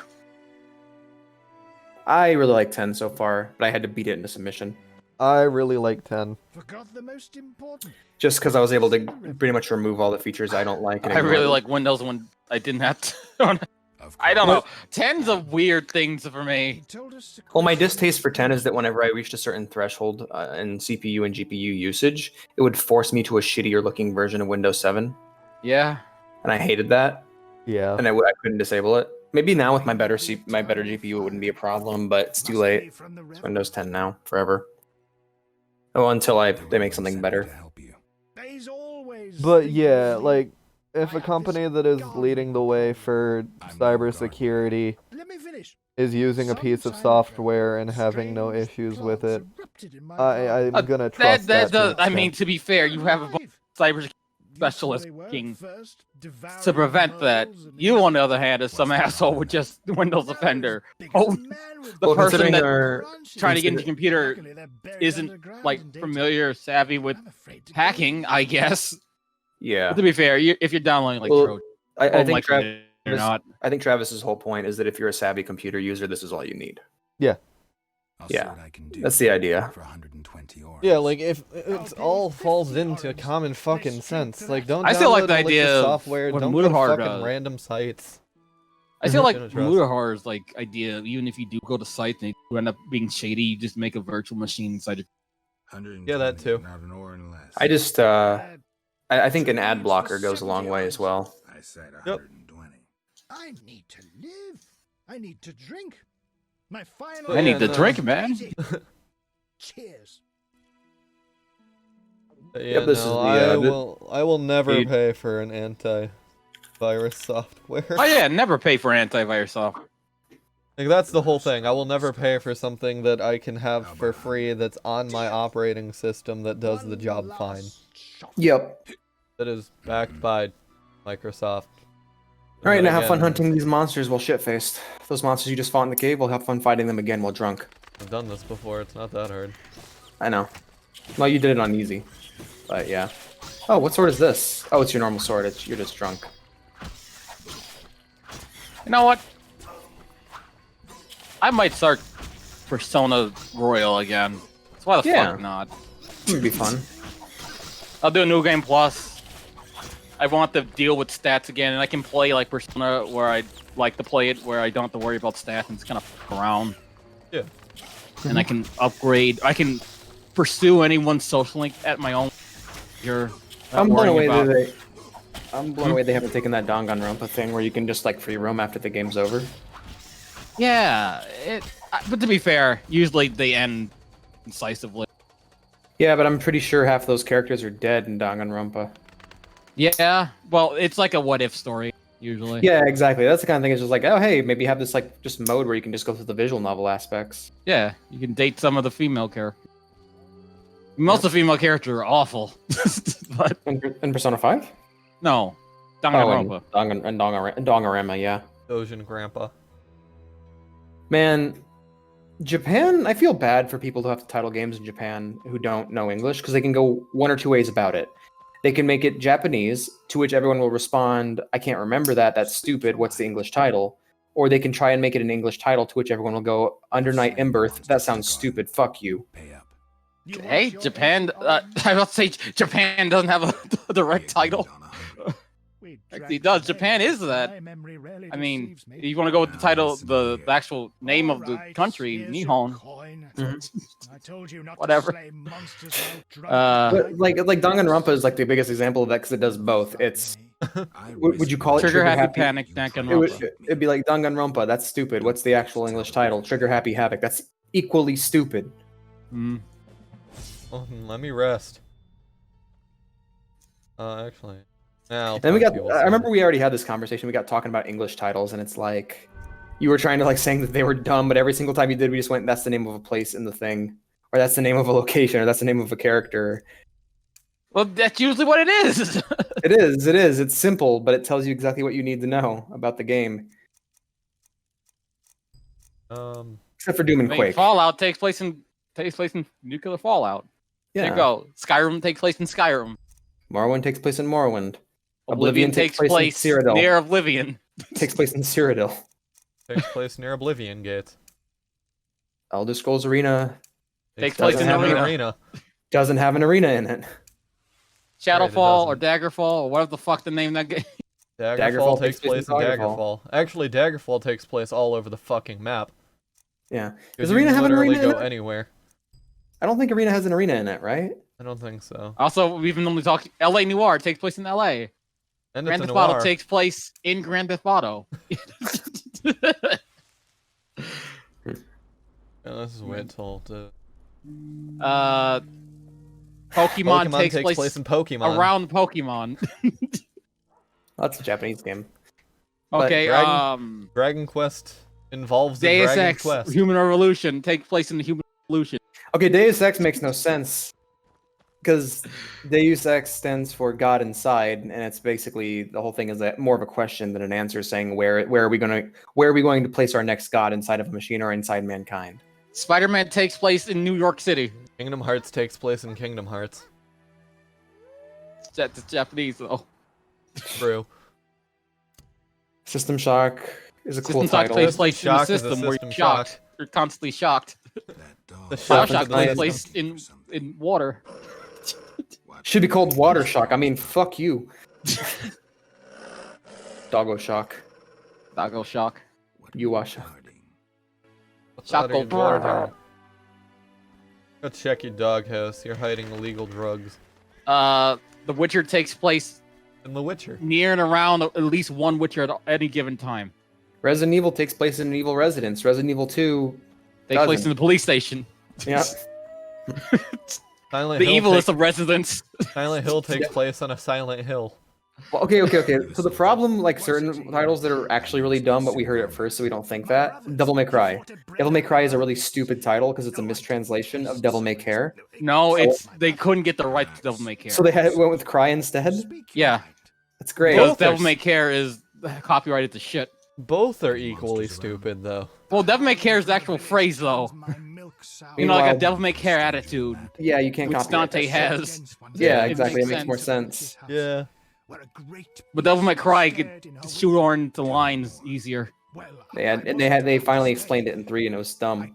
I really like 10 so far, but I had to beat it into submission. I really like 10. Forgot the most important. Just because I was able to pretty much remove all the features I don't like. and I really ignore like Windows when I didn't have to. Of I don't course. know. 10's a weird thing for He me. told us to Well, my distaste for 10 is that whenever I reached a certain threshold in CPU and GPU usage, it would force me to a shittier looking version of Windows 7, Yeah. and I hated that, Yeah. and I couldn't disable it. Maybe now with my better GPU, it wouldn't be a problem, but it's too late. From the It's rebel. Windows 10 now, forever. Oh, until they make something better. To help you. There's always But the yeah, easy. like if a company that is leading the way for cybersecurity Let me finish. is using a piece of Some time software ago, and having no strange issues with plants it, erupted in my I'm garden. gonna trust that. to an I mean, extent. to be fair, you have a bunch of cyber specialists working to prevent that. You, on the other hand, is some asshole with just Windows Defender. Oh, the Well, person considering that our- trying to get into your computer isn't like familiar or savvy with hacking, I guess. Yeah, But to be fair, if you're downloading like Well, Trojan, I oh, think like Travis, or not, I think Travis's whole point is that if you're a savvy computer user, this is all you need. I'll see Yeah. what I can do That's the idea. for 120 ores. Yeah, like if it all falls into common fucking sense, like don't. I still like download the malicious idea of software. what Don't go to Mutahar fucking does. random sites. I feel like Gonna trust. Mutahar's like idea. Even if you do go to sites and you end up being shady, you just make a virtual machine inside your. 120, Yeah, that too. Not an ore and less. I just I think an ad blocker goes a long way as well. I said Yep. 120. I need to live. I need to drink. My final. Oh, I need yeah, to no. drink, man. Cheers. Yeah, this is no, the, I will never the- pay for an anti-virus software. Oh yeah, never pay for antivirus software. Like that's the whole thing. I will never pay for something that I can have for free that's on my operating system that does the job fine. Yep. That is backed by Microsoft. All right, And now have fun again, hunting these monsters while shit-faced. Those monsters you just fought in the cave, we'll have fun fighting them again while drunk. I've done this before. It's not that hard. I know. Well, you did it on easy. But yeah. Oh, what sword is this? Oh, it's your normal sword. You're just drunk. You know what? I might start Persona Royal again. So why the Yeah. fuck not? It'd be fun. I'll do a new game plus. I want to deal with stats again, and I can play like Persona where I like to play it, where I don't have to worry about stats and just kind of fuck around. Yeah. And I can upgrade. I can pursue anyone's social link at my own. You're I'm blown away about. that I'm blown away they haven't taken that Danganronpa thing where you can just like free roam after the game's over. Yeah, but to be fair, usually they end incisively. Yeah, but I'm pretty sure half those characters are dead in Danganronpa. Yeah, well, it's like a what if story usually. Yeah, exactly. That's the kind of thing. It's just like, oh, hey, maybe have this like just mode where you can just go through the visual novel aspects. Yeah, you can date some of the female characters. Most of the female characters are awful, but In Persona 5? no, Oh, Danganronpa. and Danganronpa, yeah. Dojin Grandpa. Man, Japan, I feel bad for people who have to title games in Japan who don't know English because they can go one or two ways about it. They can make it Japanese, to which everyone will respond, I can't remember that, that's stupid, what's the English title? Or they can try and make it an English title, to which everyone will go, Under Night in Birth, that sounds stupid, fuck you. Pay up. Hey, Japan. I will say Japan doesn't have a direct title. He does. Japan is that. I mean, you want to go with the title, the actual name of the country, Nihon. Whatever. But, like Danganronpa is like the biggest example of that because it does both. It's would you call it Trigger Happy Panic Danganronpa? It'd be like Danganronpa. That's stupid. What's the actual English title? Trigger Happy Havoc. That's equally stupid. Well, let me rest. Actually, now. Then we got. I remember we already had this conversation. We got talking about English titles, and it's like you were trying to like saying that they were dumb, but every single time you did, we just went, "That's the name of a place in the thing," or "That's the name of a location," or "That's the name of a character." Well, that's usually what it is. It is. It is. It's simple, but it tells you exactly what you need to know about the game. Except for Doom and Quake. Fallout takes place in nuclear Fallout. Yeah. There you go. Skyrim takes place in Skyrim. Morrowind takes place in Morrowind. Oblivion takes place in Cyrodiil. near Oblivion. Takes place in Cyrodiil. Takes place near Oblivion Gate. Elder Scrolls Arena Takes place in doesn't an have arena. doesn't have an arena in it. Shadowfall or doesn't. Daggerfall or whatever the fuck the name of that game. Daggerfall takes place in Daggerfall. Daggerfall. Actually, Daggerfall takes place all over the fucking map. Yeah. Does Does Arena have an literally arena in go it? anywhere? I don't think Arena has an arena in it, right? I don't think so. Also, we've been only talking. L.A. Noir takes place in L.A. And Grand it's a Theft Auto noir. takes place in Grand Theft Auto. This is wait till Pokemon takes place place in Pokemon. around Pokemon. That's a Japanese game. But Okay, Dragon Quest involves the Deus Dragon Ex Quest. Human Revolution takes place in the Human Revolution. Okay, Deus Ex makes no sense because Deus Ex stands for God inside, and it's basically the whole thing is that more of a question than an answer, saying where are we going to place our next God inside of a machine or inside mankind? Spider-Man takes place in New York City. Kingdom Hearts takes place in Kingdom Hearts. That's Japanese though. True. System Shock is a cool System Shock title. takes place in the Shock is a system where System you're shocked. Shock. You're constantly shocked. The Bioshock Shock Bioshock takes is- place in water. Should be called Water Shock. I mean, fuck you. Doggo Shock. Doggo Shock. Yuasha. Choco. Go check your doghouse. You're hiding illegal drugs. The Witcher takes place In The Witcher. near and around at least one Witcher at any given time. Resident Evil takes place in an evil residence. Resident Evil 2. Takes place Doesn't. in the police station. Yeah. Silent The Hill evilest takes, of residents. Silent Hill takes place on a Silent Hill. Well, okay. So the problem, like certain titles that are actually really dumb, but we heard it first, so we don't think that. Devil May Cry. Devil May Cry is a really stupid title because it's a mistranslation of Devil May Care. No, it's they couldn't get the rights to Devil May Care. So they went with Cry instead. Yeah, That's great. because Both are Devil May Care is copyrighted to shit. Both are equally stupid, though. Well, Devil May Care is the actual phrase, though. You know, like a Meanwhile- Devil May Care attitude, Yeah, you can't which copyright Dante that shit. has. Yeah, It exactly. It makes makes more sense. Yeah. But Devil May Cry could shoot on the lines easier. They finally explained it in 3, and it was dumb.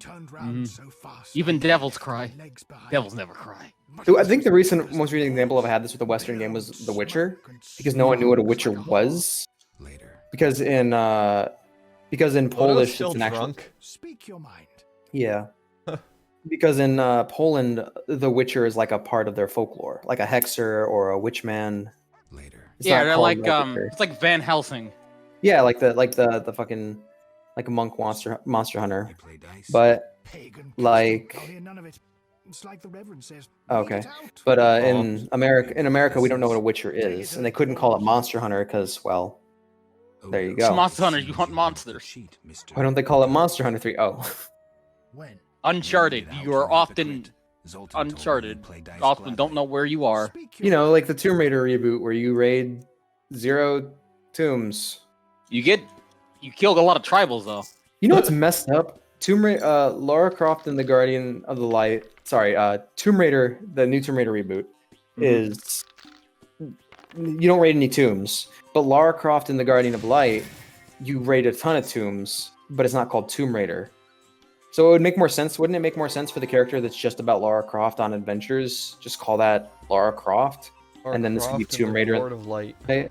Even devils cry. Devils never cry. I think the most recent example of I had this with a Western game was The Witcher, because no one knew what a Witcher was. Later. Because in Odo's Polish still it's an actual drunk. Speak your mind. yeah. Because in Poland, the Witcher is like a part of their folklore, like a hexer or a witchman. Later. It's Yeah, not they're called like Witcher. it's like Van Helsing. Yeah, like the fucking like a monk monster hunter. I play dice. But Pagan like I'll hear none of it. It's like the Reverend says. Okay. "Read it out." but in America we don't know what a Witcher is, and they couldn't call it monster hunter because well, there you It's go. Monster Hunter, you hunt monsters. Sheet, Mr. why don't they call it Monster Hunter 3? Oh, When? Uncharted, you are often Uncharted. Often don't know where you are. Speak your you know, like the Tomb Raider reboot where you raid 0 tombs. You killed a lot of tribals though. You know what's messed up? Lara Croft and the Guardian of the Light. Sorry, Tomb Raider, the new Tomb Raider reboot, is you don't raid any tombs, but Lara Croft and the Guardian of Light, you raid a ton of tombs, but it's not called Tomb Raider. So it would make more sense, wouldn't it make more sense for the character that's just about Lara Croft on adventures? Just call that Lara Croft, Lara and then this would be Croft and Tomb the Raider. Lord of Light. Right?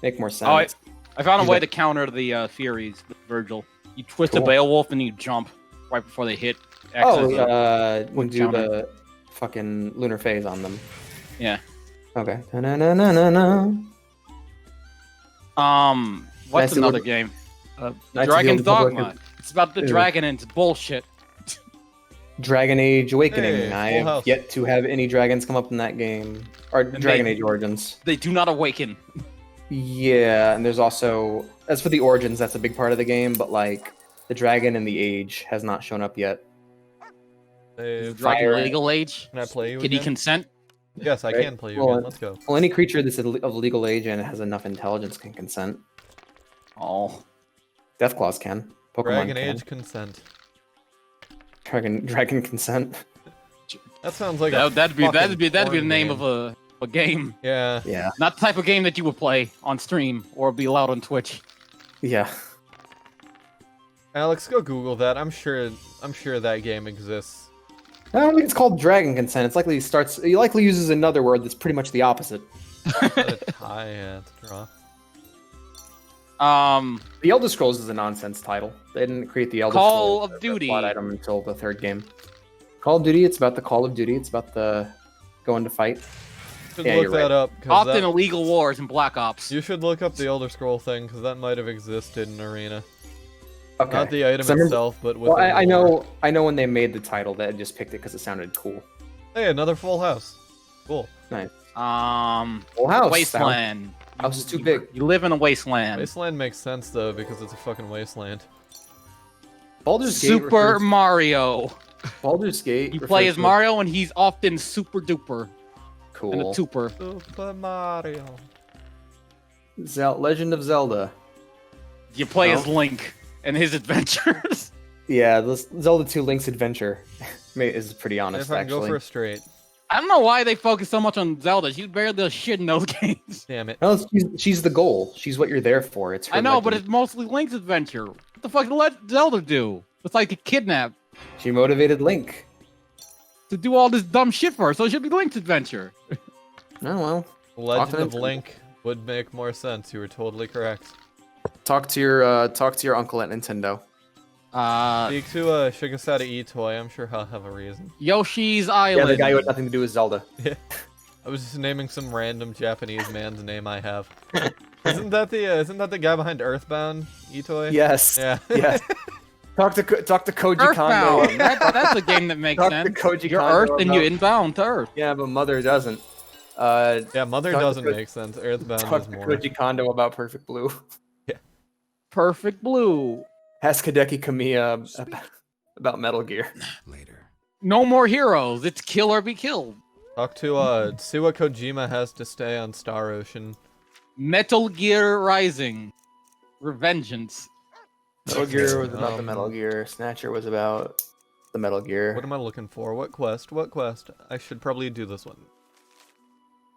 Make more Oh, sense. I found a He's way like- to counter the Furies with Virgil. You twist Cool. a Beowulf and you jump right before they hit. X Oh, as a- when do counter. the fucking lunar phase on them. Yeah. Okay. Na-na-na-na-na. What's Nice another little- game? Knights of the Dragon's Old Republic Dogma. It's about the Ew. dragon and it's bullshit. Dragon Age Awakening. Hey, I Full have House. yet to have any dragons come up in that game. Or Dragon Age Origins. They do not awaken. Yeah, and there's also, as for the Origins, that's a big part of the game, but like the dragon and the age has not shown up yet. Hey, Dragon Fire- legal age. can I play you Can he again? consent? Yes, I Right. can play you Well, again. Let's go. Well, any creature that's of legal age and has enough intelligence can consent. Oh. Deathclaws can. Pokemon Dragon can. Age consent. Dragon consent. That sounds like a That'd be fucking the porn name game. of a game. Yeah. Yeah. Not the type of game that you would play on stream or be allowed on Twitch. Yeah. Alex, go Google that. I'm sure that game exists. I don't think it's called dragon consent. It's likely he likely uses another word that's pretty much the opposite. What a tie to draw. The Elder Scrolls is a nonsense title. They didn't create the Elder Call Scrolls of as a Duty. plot item until the third game. Call of Duty. It's about the Call of Duty. It's about the going to fight. Should Yeah, look you're that right. up. 'Cause Often that- illegal wars and Black Ops. you should look up the Elder Scroll thing because that might have existed in Arena. Okay. Not the item So I remember- itself, but with. Well, I know when they made the title, they just picked it because it sounded cool. Hey, another Full House. Cool. Full House. Wasteland. House is too big. You live in a wasteland. Wasteland makes sense though because it's a fucking wasteland. Baldur's Gate. Super Mario. Baldur's Gate. You play as refers to- Mario and he's often super duper and a Cool. tuper. Super Mario. Legend of Zelda. You play No. as Link and his adventures. Yeah, this Zelda 2 Link's Adventure is pretty honest, If I can actually. go for a straight. I don't know why they focus so much on Zelda. She's barely the shit in those games. Damn it. No, she's the goal. She's what you're there for. It's her I know, but legend. it's mostly Link's adventure. What the fuck did Zelda do? It's like a kidnap She motivated Link. to do all this dumb shit for her, so it should be Link's adventure. Oh well. Legend of Nintendo. Link would make more sense. You were totally correct. Talk to your uncle at Nintendo. Speak to Shigasada Itoi. I'm sure he'll have a reason. Yoshi's Yeah, Island. the guy who had nothing to do with Zelda. I was just naming some random Japanese man's name I have. Isn't that the guy behind Earthbound, Itoi? Yes. Yeah. Yes. Talk to Koji Earthbound. Kondo. That's a game that makes Talk to sense. Koji You're Kondo Earth and you about- inbound to Earth. Yeah, but Mother doesn't. Yeah, Mother Talk to doesn't Ko- make sense. Earthbound Talk is to more. Koji Kondo about Perfect Blue. Perfect Blue. Ask Hideki Kamiya about Metal Gear. Later. No more heroes. It's kill or be killed. Talk to see what Kojima has to stay on Star Ocean. Metal Gear Rising. Revengeance. Metal Gear was about the Um, Metal Gear. Snatcher was about the Metal Gear. What am I looking for? What quest? What quest? I should probably do this one.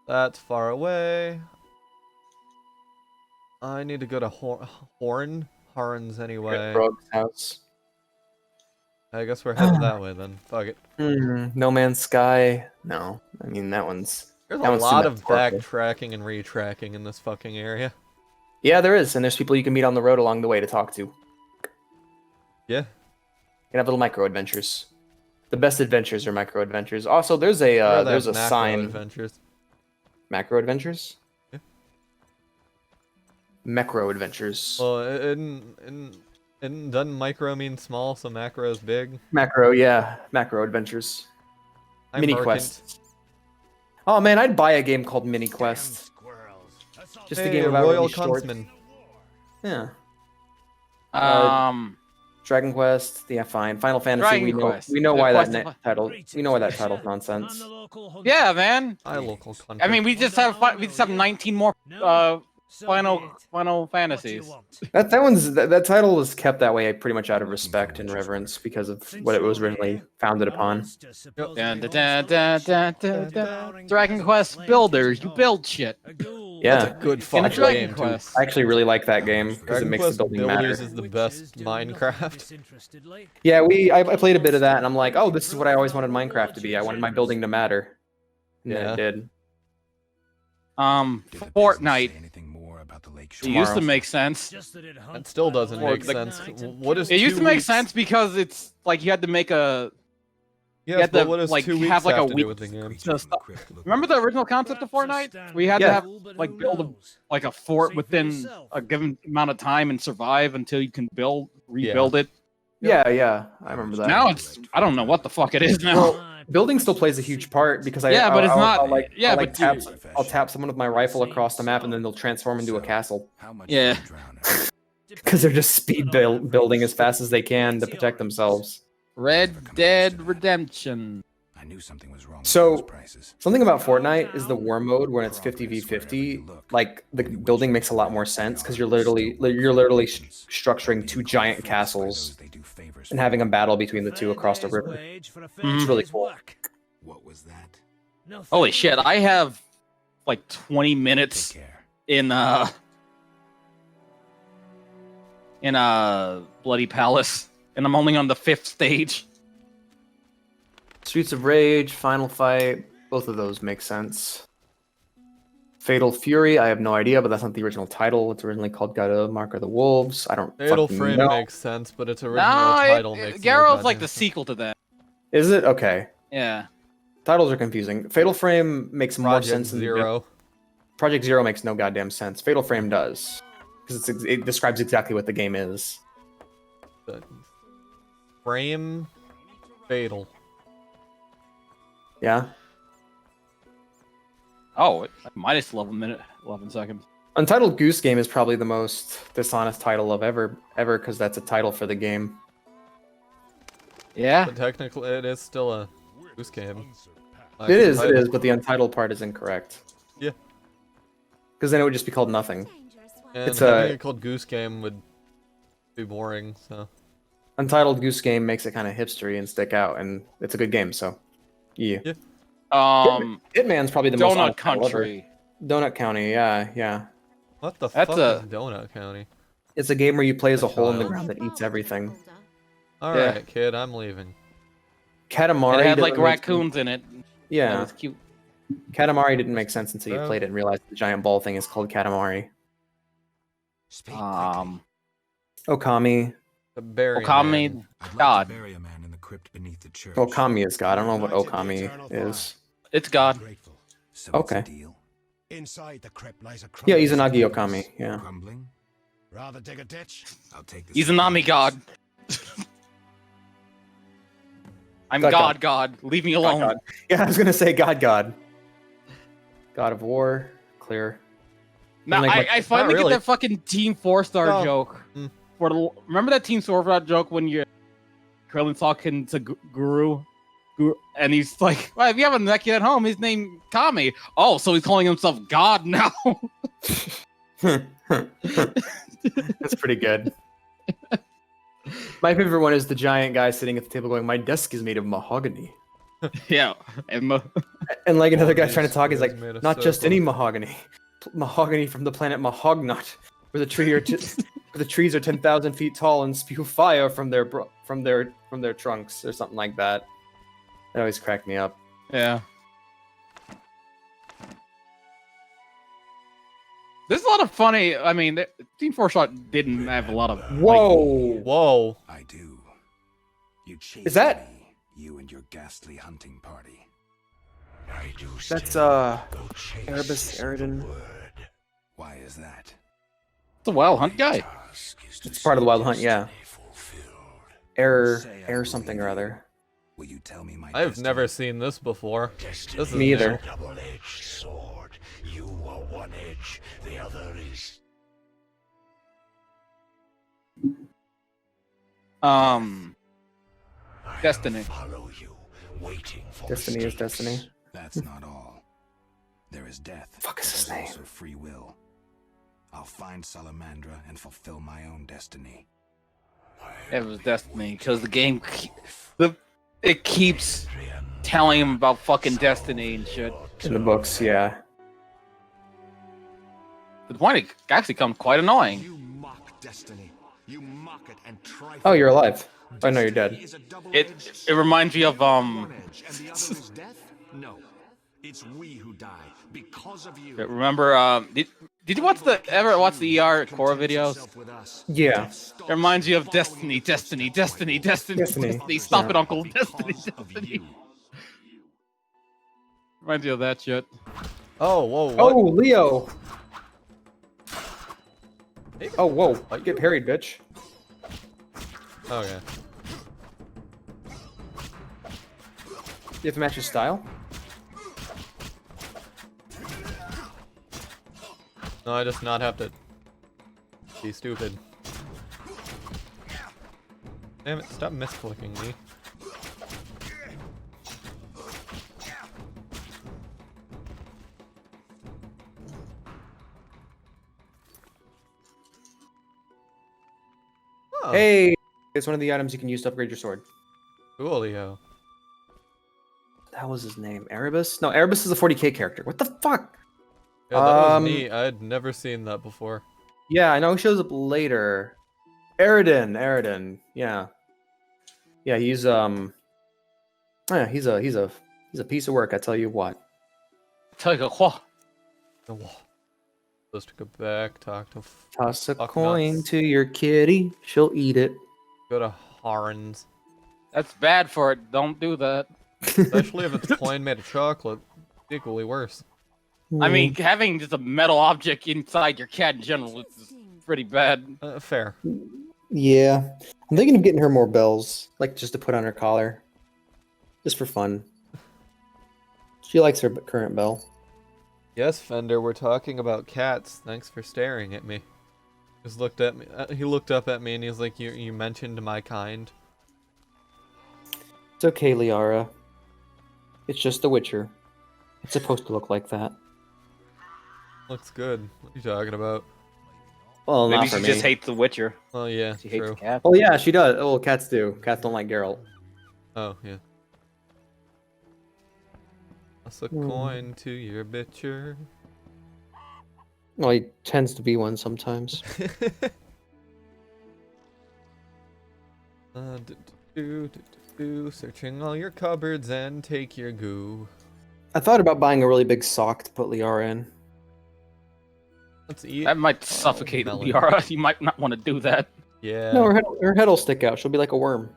That's far away. I need to go to Horn. Horns anyway. Frog's house. I guess we're headed that way then. Fuck it. No Man's Sky. No, I mean that one's. There's That a one's too lot of metaphorical. backtracking and retracking in this fucking area. Yeah, there is, and there's people you can meet on the road along the way to talk to. You Yeah. can have little micro adventures. The best adventures are micro adventures. Also, there's Or a that there's a macro sign. Adventures. Macro adventures. Yeah. Macro adventures. Well, doesn't micro mean small, so macro is big? Macro, yeah, macro adventures. I'm Mini mercant. quests. Oh man, I'd buy a game called Mini Quest. Just a Hey, game about Royal really short. Huntsman. Yeah. Um, Dragon Quest, yeah, fine. Final Fantasy, Dragon we know Quest. we know The why that Quest of- title we know why that title's nonsense. yeah, man. I local country. I mean, we just have 19 more Final Fantasies. That title was kept that way pretty much out of respect and reverence because of what it was originally founded upon. Dun, dun, dun, dun, dun, dun, dun. Dragon Quest Builders, you build shit. Yeah, good In fucking Dragon game too. Quest. I actually really like that game because it Dragon makes Quest the building Builders matter. is the best Minecraft. Yeah, I played a bit of that and I'm like, oh, this is what I always wanted Minecraft to be. I wanted my building to matter. And then Yeah. it did. Did the business say Fortnite. anything more about about the lake It shore. used to make sense. That still doesn't Or make the- sense. What is It used 2 to make weeks- sense because it's like you had to make a. Yes, had but to, what does like, 2 weeks have, like, a have to week- do with the game? So stop- Remember the original concept of Fortnite? We had to have like build like a fort within a given amount of time and survive until you can rebuild it. Yeah, I remember that. Now it's I don't know what the fuck it is now. Building still plays a huge part because Yeah, but it's not- I'll, like, yeah, I'll, like, but I'll tap someone with my rifle across the map and then they'll transform into a castle How much Yeah. for a drowner? because they're just speed building as fast as they can to protect themselves. Red Dead Redemption. I knew something was wrong. So- with those prices. Something about Fortnite is the war mode when it's 50v50. Like the building makes a lot more sense because you're literally structuring 2 giant castles They do favors and for. having a battle between the 2 across the river. It's really cool. What was that? Holy shit! I have like 20 Take minutes care. in Bloody Palace, and I'm only on the 5th stage. Streets of Rage, Final Fight, both of those make sense. Fatal Fury, I have no idea, but that's not the original title. It's originally called God of Mark of the Wolves. I don't Fatal fucking Frame know. makes sense, but its original No, title makes no Garrow's like goddamn the sense. sequel to that. Is it? Okay. Yeah. Titles are confusing. Fatal Frame makes more Project sense than Zero. Project Zero makes no goddamn sense. Fatal Frame does. Because it describes exactly what the game is. The Frame Fatal. Yeah? Oh, minus 11 seconds. Untitled Goose Game is probably the most dishonest title of ever, because that's a title for the game. Yeah. But technically, it is still a goose game. Like, It is, title- but the untitled part is incorrect. Yeah. Because then it would just be called nothing. And It's having a- it called Goose Game would be boring, so. Untitled Goose Game makes it kind of hipstery and stick out, and it's a good game, so. Yeah. Hitman's probably the most Donut honest title ever. Country. Donut County, yeah. What the That's fuck a- is Donut County? It's a game where you play as a hole in the Child. ground that eats everything. Alright, kid, I'm leaving. Katamari. And it had like didn't make- raccoons in it. It Yeah. was cute. Katamari didn't make sense until you Bro. played it and realized the giant ball thing is called Katamari. Okami. The Berry Okami. Man. I'd like God. to bury a man in the crypt beneath the church. Okami is God. I don't know what Okami is. It's God. So what's the Okay. deal? Inside the crypt lies a Yeah, Izanagi Okami. Yeah. Crumbling? Rather dig a ditch? I'll take this. He's a Nami God. I'm God. God. Leave me alone. God. Yeah, I was gonna say God. God of War. Clear. Now, Like, I what- finally Not really. get that fucking Team 4-star Oh. joke. Mm. Remember that Team 4-star joke when you're Krillin's talking to Guru? And he's like, well, if you have a neck at home, his name Kami. Oh, so he's calling himself God now. That's pretty good. My favorite one is the giant guy sitting at the table going, "My desk is made of mahogany." Yeah. And And like another guy Mahogany trying to talk, he's like, is made of "Not just circle." any mahogany, mahogany from the planet Mahognot, where the tree where the trees are 10,000 feet tall and spew fire from their trunks," or something like that. That always cracked me up. yeah. There's a lot of funny. I mean, Team 4-star didn't have a lot of. Whoa! Whoa. I do. You chased Is that- me, you and your ghastly hunting party. That's Erebus Eridan. Why is that? It's a wild hunt guy. It's part of the Wild Hunt, yeah. Error something or other. Will you tell me my I've destiny? never seen this before. This is Me either. Double-edged sword. You are one edge, the other is. Destiny. Follow you, waiting for Destiny is destiny. That's not all. There is death. Fuck is his There's name? also free will. I'll find Salamandra and fulfill my own destiny. It was Destiny because the game, it keeps telling him about fucking Destiny and shit. In the books, yeah. To the point it actually becomes quite annoying. You mock destiny. You mock it and try. Oh, you're alive. Oh no, you're dead. It reminds me of One edge and the other is death? No. It's we who die because of you. Remember Did you ever watch the ER Korra videos? Yeah. It reminds you of Destiny. Stop Yeah. it, Uncle. Destiny. Reminds you of that shit. Oh, whoa, what? Oh, Leo. Oh, whoa. Get parried, bitch. Okay. You have to match his style? No, I just not have to be stupid. Damn it, stop misclicking me. Oh, Hey, it's one of the items you can use to upgrade your sword. coolio. That was his name. Erebus? No, Erebus is a 40k character. What the fuck? Yeah, that was Um, neat. I'd never seen that before. Yeah, I know he shows up later. Aridin. Yeah. Yeah, he's oh yeah, he's a piece of work, I tell you what. Tell you what. Oh, supposed to go back, talk to Toss a Fuck coin nuts. to your kitty, she'll eat it. go to Harns. That's bad for it. Don't do that. Especially if it's a coin made of chocolate. Equally worse. I mean, having just a metal object inside your cat in general is pretty bad. Fair. Yeah. I'm thinking of getting her more bells, like just to put on her collar. Just for fun. She likes her current bell. Yes, Fender, we're talking about cats. Thanks for staring at me. Just looked at me. He looked up at me and he's like, "You mentioned my kind." It's okay, Liara. It's just The Witcher. It's supposed to look like that. Looks good. What are you talking about? Well, Maybe not for she me. just hates The Witcher. Oh yeah, She hates true. the cat. Oh yeah, she does. Oh, cats do. Cats don't like Geralt. Oh yeah. Toss a Hmm. coin to your bitcher. Well, he tends to be one sometimes. Searching all your cupboards and take your goo. I thought about buying a really big sock to put Liara in. Let's eat. That might suffocate melon. Liara. You might not want to do that. Yeah. No, her head will stick out. She'll be like a worm.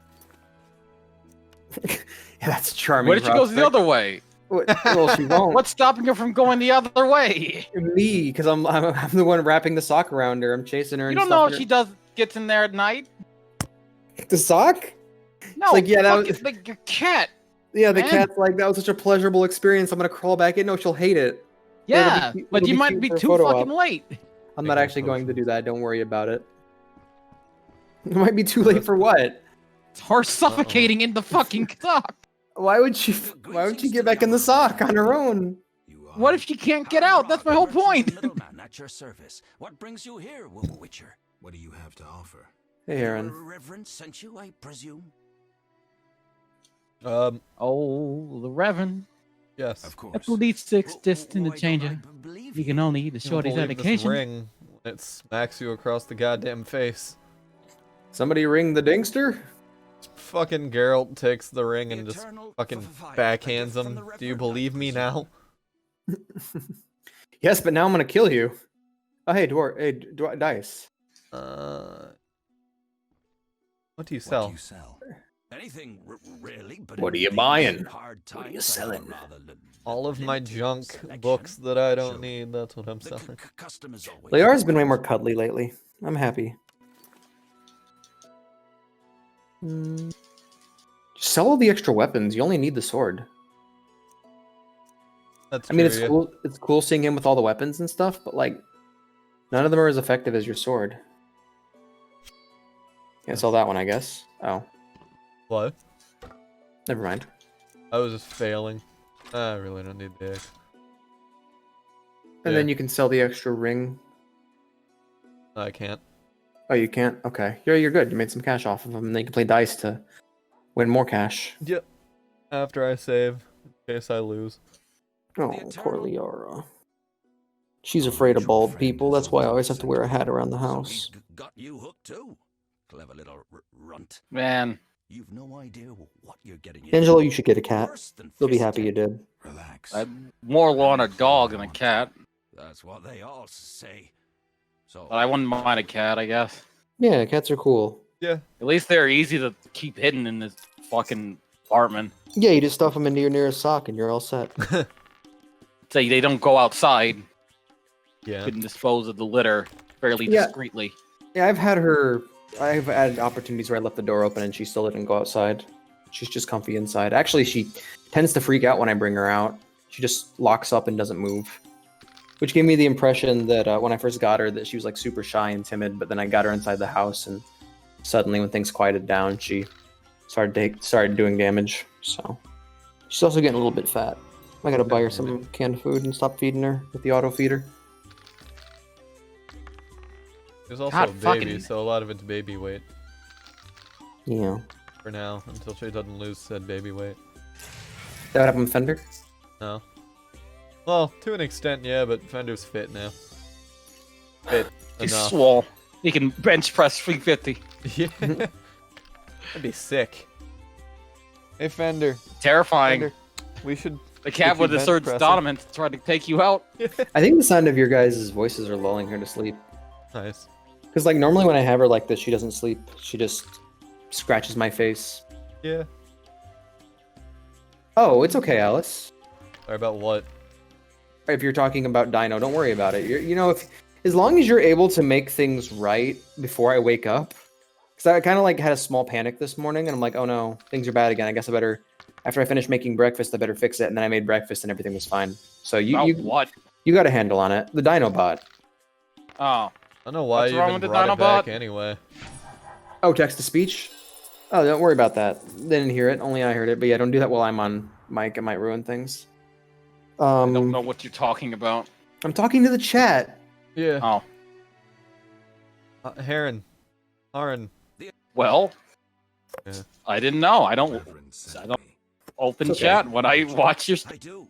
Yeah, that's charming. What if she goes the other way? Well, she won't. What's stopping her from going the other way? Me? Because I'm the one wrapping the sock around her. I'm chasing her. You and don't know if stuffing she gets in there at night. her. The sock? No, like, yeah, that fuck, was- it's like your cat. Yeah, the Man. cat's like, that was such a pleasurable experience. I'm gonna crawl back in. No, she'll hate it. Yeah, it'll be- but it'll you be might cute be for a too photo fucking op. late. I'm not Make actually a going to potion. do that. Don't worry about it. It might be too late for what? It's her suffocating in the fucking sock. Why would she? Why would she get back in the sock on her own? What if she can't get out? That's my whole point. Middleman at your service. What brings you here, Witcher? What do you have to offer? Hey, Aaron. Reverend sent you, I presume. Oh, the Reverend. Yes. Of course. At least 6 Why distant don't changer. I believe You can only eat a You shorty's believe this dedication. ring when it smacks you across the goddamn face. Somebody ring the dingster? Fucking Geralt takes the ring and The just eternal fucking fire, a backhands gift from him. the Do you Reverend, believe I me presume. now? Yes, but now I'm gonna kill you. Oh, hey, Dice. What do you What sell? do you sell? Anything, really. But What in are you these buying? hard What are you times, I have a selling? rather All of my limited junk selection. books that I don't Sure. need. That's what I'm The selling. custom is always Liara's been way more cuddly lately. I'm happy. Just sell all the extra weapons. You only need the sword. That's I mean, true, it's yeah. cool. It's cool seeing him with all the weapons and stuff, but like, none of them are as effective as your sword. Can't sell that one, I guess. Oh, What? never mind. I was just failing. I really don't need the X. And then you can sell the extra ring. I can't. Oh, you can't? Okay. You're good. You made some cash off of them, and then you can play dice to win more cash. Yep. After I save, in case I lose. Oh, poor Liara. She's afraid of bald people. That's why I always have to wear a hat around the So house. he's got you hooked too. Clever little runt. Man, You've no idea what you're getting Angelo, into. you should get a cat. Worse than You'll be fist happy you tech. did. Relax. I'd more want a dog than a cat. That's what they all say. So But I wouldn't mind a cat, I guess. Yeah, cats are cool. At least they're easy to keep hidden in this fucking apartment. Yeah, you just stuff them into your nearest sock and you're all set. So they don't go outside. Yeah. You can dispose of the litter fairly Yeah. discreetly. Yeah, I've had opportunities where I left the door open and she still didn't go outside. She's just comfy inside. Actually, she tends to freak out when I bring her out. She just locks up and doesn't move. Which gave me the impression that when I first got her, that she was like super shy and timid, but then I got her inside the house and suddenly when things quieted down, she started doing damage. So she's also getting a little bit fat. I gotta buy her some canned food and stop feeding her with the auto feeder. There's also God, a baby, fucking- so a lot of it's baby weight Yeah. for now, until she doesn't lose said baby weight. That would happen with Fender? No. Well, to an extent, yeah, but Fender's fit now. Fit He's enough. swole. He can bench press 350. Yeah. That'd be sick. Hey, Fender. Terrifying. Fender. We should. The cat If with you the bench third press dominant tried to take you out. I think the sound of your guys' voices are lulling her to sleep. Nice. Because like normally when I have her like this, she doesn't sleep. She just scratches my face. Yeah. Oh, it's okay, Alice. Sorry about what? If you're talking about Dino, don't worry about it. You know, if as long as you're able to make things right before I wake up, because I kind of like had a small panic this morning, and I'm like, oh no, things are bad again. I guess I better, after I finish making breakfast, I better fix it. And then I made breakfast, and everything was fine. So About you what? got a handle on it. The Dino bot. Oh. I don't know why What's you wrong even with the brought it back Dinobot? anyway. Oh, text to speech. Oh, don't worry about that. They didn't hear it. Only I heard it. But yeah, don't do that while I'm on mic. It might ruin things. I don't know what you're talking about. I'm talking to the chat. Yeah. Oh. Heron. Well. Yeah. I didn't know. I don't open It's okay. chat when I watch your. I do.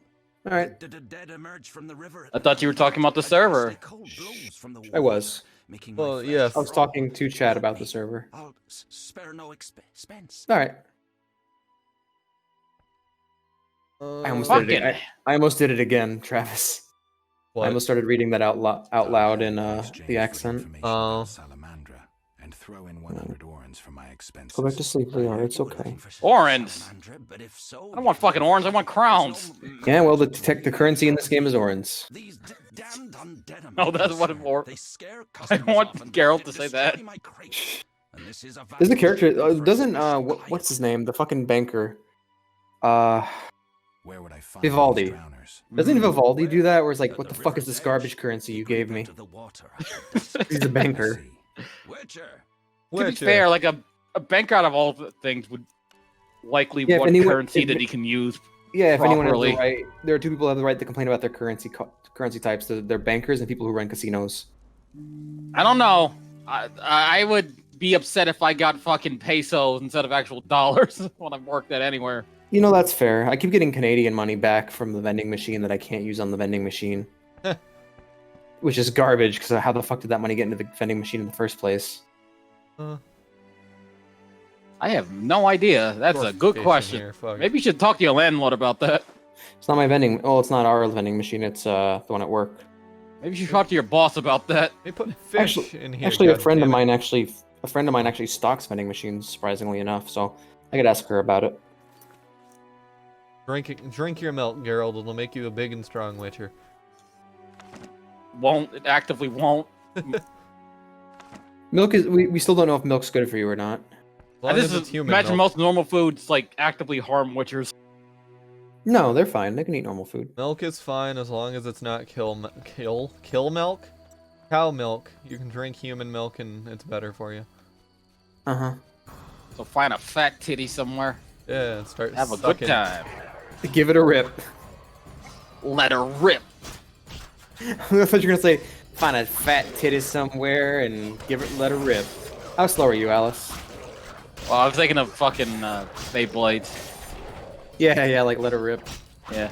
All right. Did the dead emerge from the river? I thought you were talking about the server. I was. Well, yes. I was talking to chat about the server. I'll spare no expense. All right. I almost did it. Fucking. I almost did it again, Travis. What? I almost started reading that out loud in the accent. Oh. Salamandra and throw in 100 orens for my expenses. Go back to sleep, Leon. It's okay. Orange. I don't want fucking orange. I want crowns. Yeah, well, the currency in this game is orange. These damned undead No, that's what it for. They scare I customers don't want off and Geralt to destroy say that. my crate. And this is a There's a character. valuable Doesn't for what's his name? The fucking banker. Where would I find Vivaldi. these drowners? Doesn't Vivaldi do that? Where it's like, what the fuck is this garbage currency you gave me? He's a banker. Witcher. To be fair, like a banker out of all the things would likely Yeah, if want anyone- currency if- that he can use. Yeah, if anyone has Properly. the right, there are two people who have the right to complain about their currency types. They're bankers and people who run casinos. I don't know. I would be upset if I got fucking pesos instead of actual dollars when I've worked at anywhere. You know, that's fair. I keep getting Canadian money back from the vending machine that I can't use on the vending machine. Which is garbage, because how the fuck did that money get into the vending machine in the first place? I have no idea. That's a good Glorification question. here, fuck it. Maybe you should talk to your landlord about that. It's not my vending. Oh, it's not our vending machine. It's the one at work. Maybe you should talk to your boss about that. They put fish Actually- in here. Actually, a God friend of damn it. mine actually stocks vending machines. Surprisingly enough, so I could ask her about it. Drink your milk, Geralt. It'll make you a big and strong Witcher. Won't. It actively won't. Milk is. We still don't know if milk's good for you or not. As long This as is it's human imagine milk. most normal foods like actively harm witchers. No, they're fine. They can eat normal food. Milk is fine as long as it's not kill milk. Cow milk. You can drink human milk and it's better for you. Uh huh. So find a fat titty somewhere. Yeah, and start Have a good sucking. time. Give it a rip. Let her rip. I thought you were gonna say, find a fat titty somewhere and let her rip. How slow are you, Alice? Well, I was thinking of fucking Beyblades. Yeah, like let her rip. Yeah.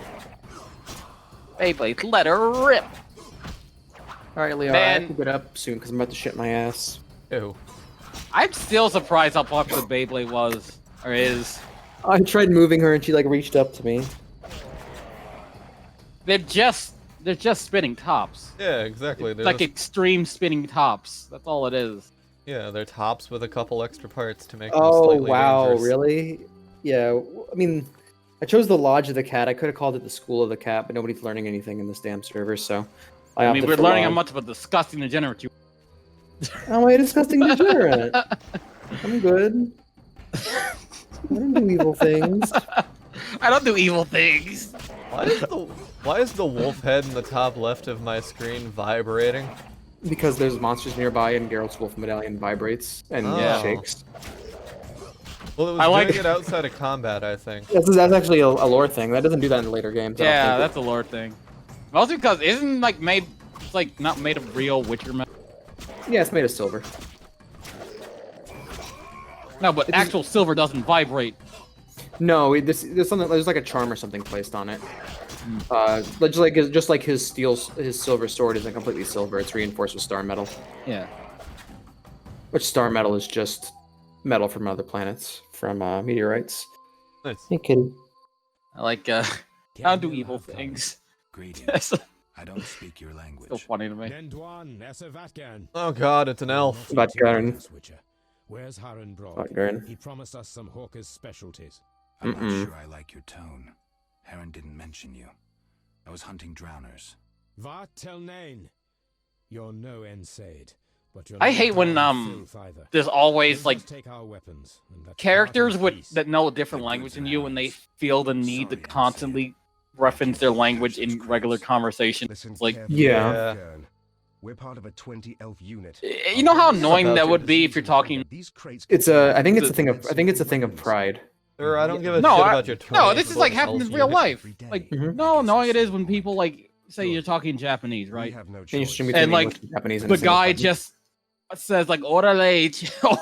Beyblades, let her rip. All right, Leo, I Man. have to get up soon because I'm about to shit my ass. Ew. I'm still surprised how popular Beyblade was or is. I tried moving her and she like reached up to me. They're just they're just spinning tops. Yeah, exactly. It's They're like just- extreme spinning tops. That's all it is. yeah, they're tops with a couple extra parts to make them Oh slightly wow, dangerous. really? Yeah. I mean, I chose the Lodge of the Cat. I could have called it the School of the Cat, but nobody's learning anything in this damn server, so I I mean, opted we're for learning how Lodge. much of a disgusting degenerate you. Oh, my disgusting degenerate. I'm good. I don't do evil things. I don't do evil things. Why is the wolf head in the top left of my screen vibrating? Because there's monsters nearby and Geralt's wolf medallion vibrates and Oh. shakes. Well, it was I like- doing it outside of combat, I think. That's actually a lore thing. That doesn't do that in later games. I don't Yeah, think. that's a lore thing. Also because isn't like made, it's like not made of real Witcher metal. Yeah, it's made of silver. No, but actual silver doesn't vibrate. No, there's something. There's like a charm or something placed on it. Just like his silver sword isn't completely silver. It's reinforced with star metal, Yeah. which star metal is just metal from other planets, from meteorites. Nice. Hey, kid. I like I don't do evil things. Greetings. That's so I don't speak your language. funny to me. Oh god, it's an elf. Vatgaren. Where's Harren Brock? Vatgaren. He promised us some hawker's specialties. I'm Mm-mm. not sure I like your tone. Heron didn't mention you. I was hunting drowners. Vart tel nein. You're no Ensaid, but you're I not hate when darn filth either. there's always You like must take our weapons, and let's characters part in with peace. that know a different language than you, and they feel the need to constantly reference their language in regular conversation. Listen It's like, carefully, Yeah. Gurn. We're part of a 20 elf unit. you know how annoying about that you. would be if you're talking. These crates It's a. I think it's The- a thing of. I think it's a thing of pride. Sir, I don't give a No, shit I- about your No, 20 this is like happening in elf real unit. life. every day. Like, Mhm. no, annoying it is when people like say you're talking Japanese, We right? have no Can you choice. stream And, between like, English and Japanese? in The a single guy sentence? just says like "orale,"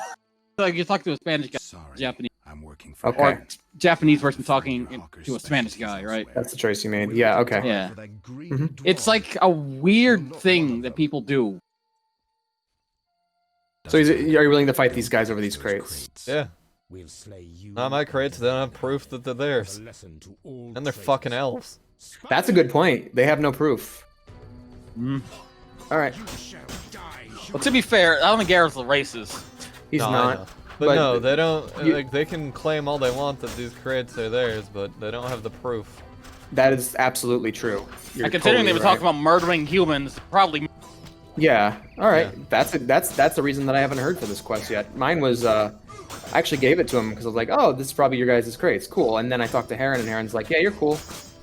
like you talk to a Spanish guy, Sorry. Japanese, I'm working for Okay. or Japanese person Find talking your hawker's to a Spanish specialties guy, right? elsewhere. That's the choice you made. We're Yeah. looking Okay. Yeah. for that greedy Mhm. It's dwarf. like a weird thing that people do. So are you willing to fight these guys over these crates? Yeah. We'll slay you. Not my crates, they don't have proof that they're theirs. as a lesson to all And they're traitors. fucking elves. That's a good point. They have no proof. Mm. All right. Well, to be fair, I don't think Garrett's racist. He's No, I not. know. But, but no, they don't. you- Like, they can claim all they want that these crates are theirs, but they don't have the proof. That is absolutely true. You're And considering totally they were right. talking about murdering humans, probably. Yeah. All right. Yeah. That's the reason that I haven't heard for this quest yet. Mine was I actually gave it to him because I was like, oh, this is probably your guys' crates. Cool. And then I talked to Heron, and Heron's like, yeah, you're cool.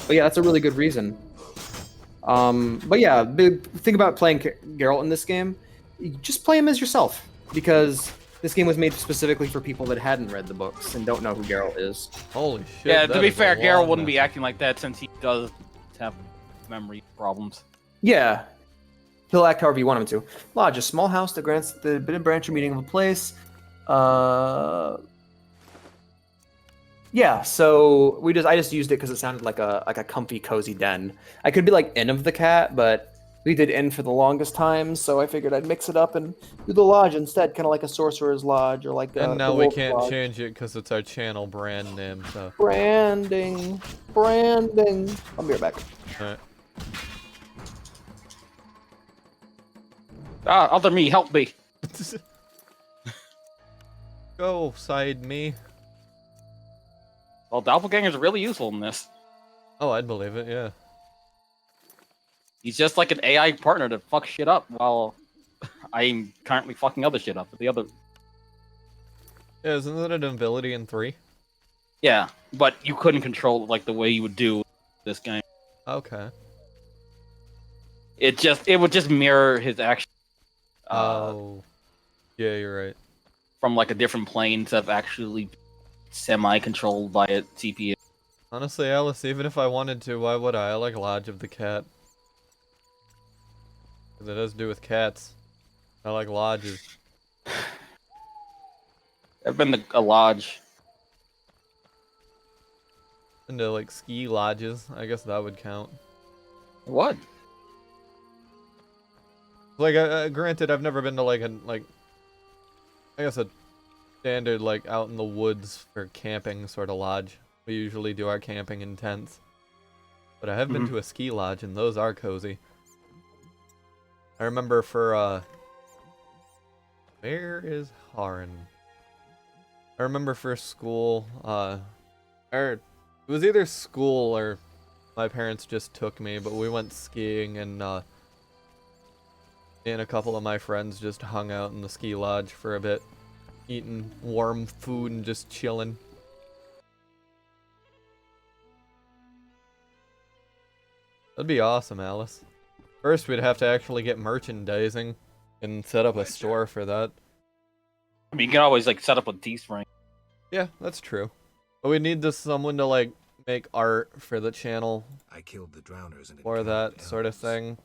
But yeah, that's a really good reason. But yeah, big thing about playing Geralt in this game, you just play him as yourself because this game was made specifically for people that hadn't read the books and don't know who Geralt is. Holy shit. Yeah, to that be is a fair, Garrett long wouldn't be message. acting like that since he does have memory problems. Yeah. He'll act however you want him to. Lodge, a small house that grants the bit of branch or meeting of a place. Yeah, so I just used it because it sounded like a comfy, cozy den. I could be like Inn of the Cat, but we did Inn for the longest time, so I figured I'd mix it up and do the Lodge instead, kind of like a Sorcerer's Lodge or like And the now we Wolf can't Lodge. change it because it's our channel brand name, so. Branding. I'll be right back. Alright. Other me, help me. Go, side me. Well, Doppelganger's really useful in this. Oh, I'd believe it, yeah. He's just like an AI partner to fuck shit up while I'm currently fucking other shit up with the other. Yeah, isn't that an ability in 3? Yeah, but you couldn't control it like the way you would do this game. Okay. It would just mirror his action Oh. Yeah, you're right. from like a different plane instead of actually semi-controlled by a CPU. Honestly, Alice, even if I wanted to, why would I? I like Lodge of the Cat. 'Cause it has to do with cats. I like lodges. I've been to a lodge. Into like ski lodges. I guess that would count. What? Like, granted, I've never been to like I guess a standard like out in the woods for camping sort of lodge. We usually do our camping in tents. but I have been to a ski lodge, and those are cozy. I remember for, where is Harn? I remember for school, or it was either school or my parents just took me, but we went skiing, and me and a couple of my friends just hung out in the ski lodge for a bit, eating warm food and just chilling. That'd be awesome, Alice. First, we'd have to actually get merchandising and set up a store for that. I mean, you can always like set up a Teespring. Yeah, that's true. But we need someone to like make art for the channel I killed the drowners and or that sort of thing.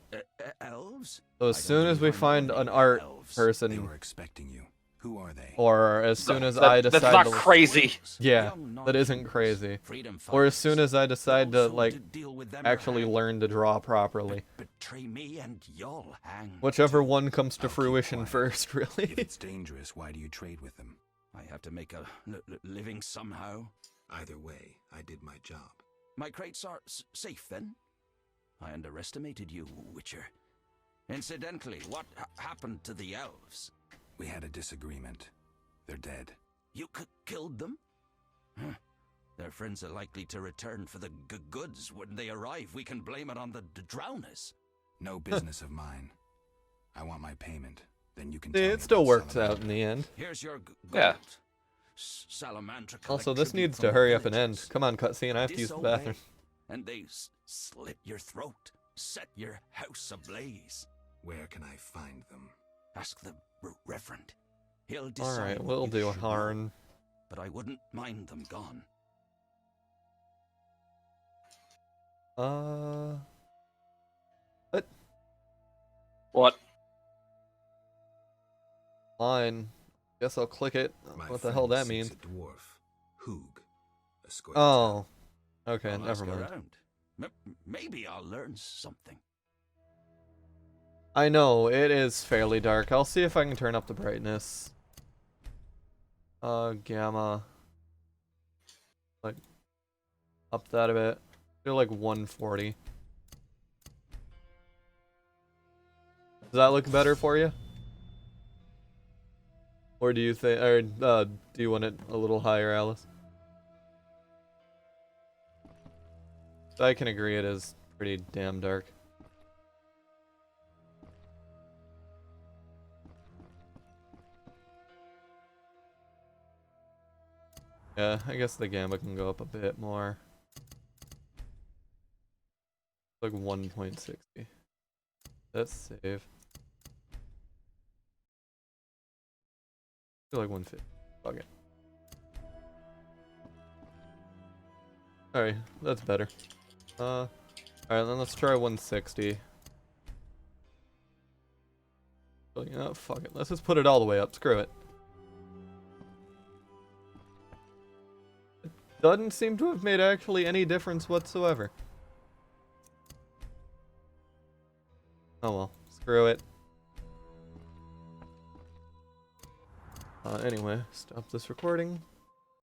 Elves? So as I soon don't as we believe find I'm an named art elves. They person, were expecting you. Who are they? or as soon as I decide That's not to, crazy. yeah, Young that isn't non-humans, crazy. freedom Or as soon fighters. as I decide Those to who like deal with them actually are hanged. learn to draw properly. Betray me and you'll hang. Whichever too. one comes to I'll keep fruition quiet. first, If really. it's dangerous, why do you trade with them? I have to make a living somehow. Either way, I did my job. My crates are safe then? I underestimated you, Witcher. Incidentally, what happened to the elves? We had a disagreement. They're dead. You killed them? Huh. Their friends are likely to return for the goods. When they arrive, we can blame it on the drowners. No business of mine. I want my payment. Then you can See, tell me it still about works out Salamander. in the end. Here's your gold. Yeah. Salamandra Also, collect this tribute needs from to the hurry up and end. villagers. Come on, cutscene, I have to use the Disobey, bathroom. and they slit your throat, set your house ablaze. Where can I find them? Ask the reverend. He'll decide. Alright, what we'll you do should know, Harn. But I wouldn't mind them gone. What? Fine. Guess I'll click it. My What the hell friend that means? seeks a dwarf. Hoog. A square Oh. Okay, I'll never ask mind. around. Maybe I'll learn something. I know, it is fairly dark. I'll see if I can turn up the brightness. Gamma. Like, up that a bit. Do like 140. Does that look better for you? Or do you think, or do you want it a little higher, Alice? I can agree it is pretty damn dark. Yeah, I guess the gamma can go up a bit more. Like 1.60. Let's save. I feel like 150. Fuck it. Alright, that's better. Alright, then let's try 160. Oh, you know, fuck it. Let's just put it all the way up. Screw it. It doesn't seem to have made actually any difference whatsoever. Oh well, screw it. Anyway, stop this recording.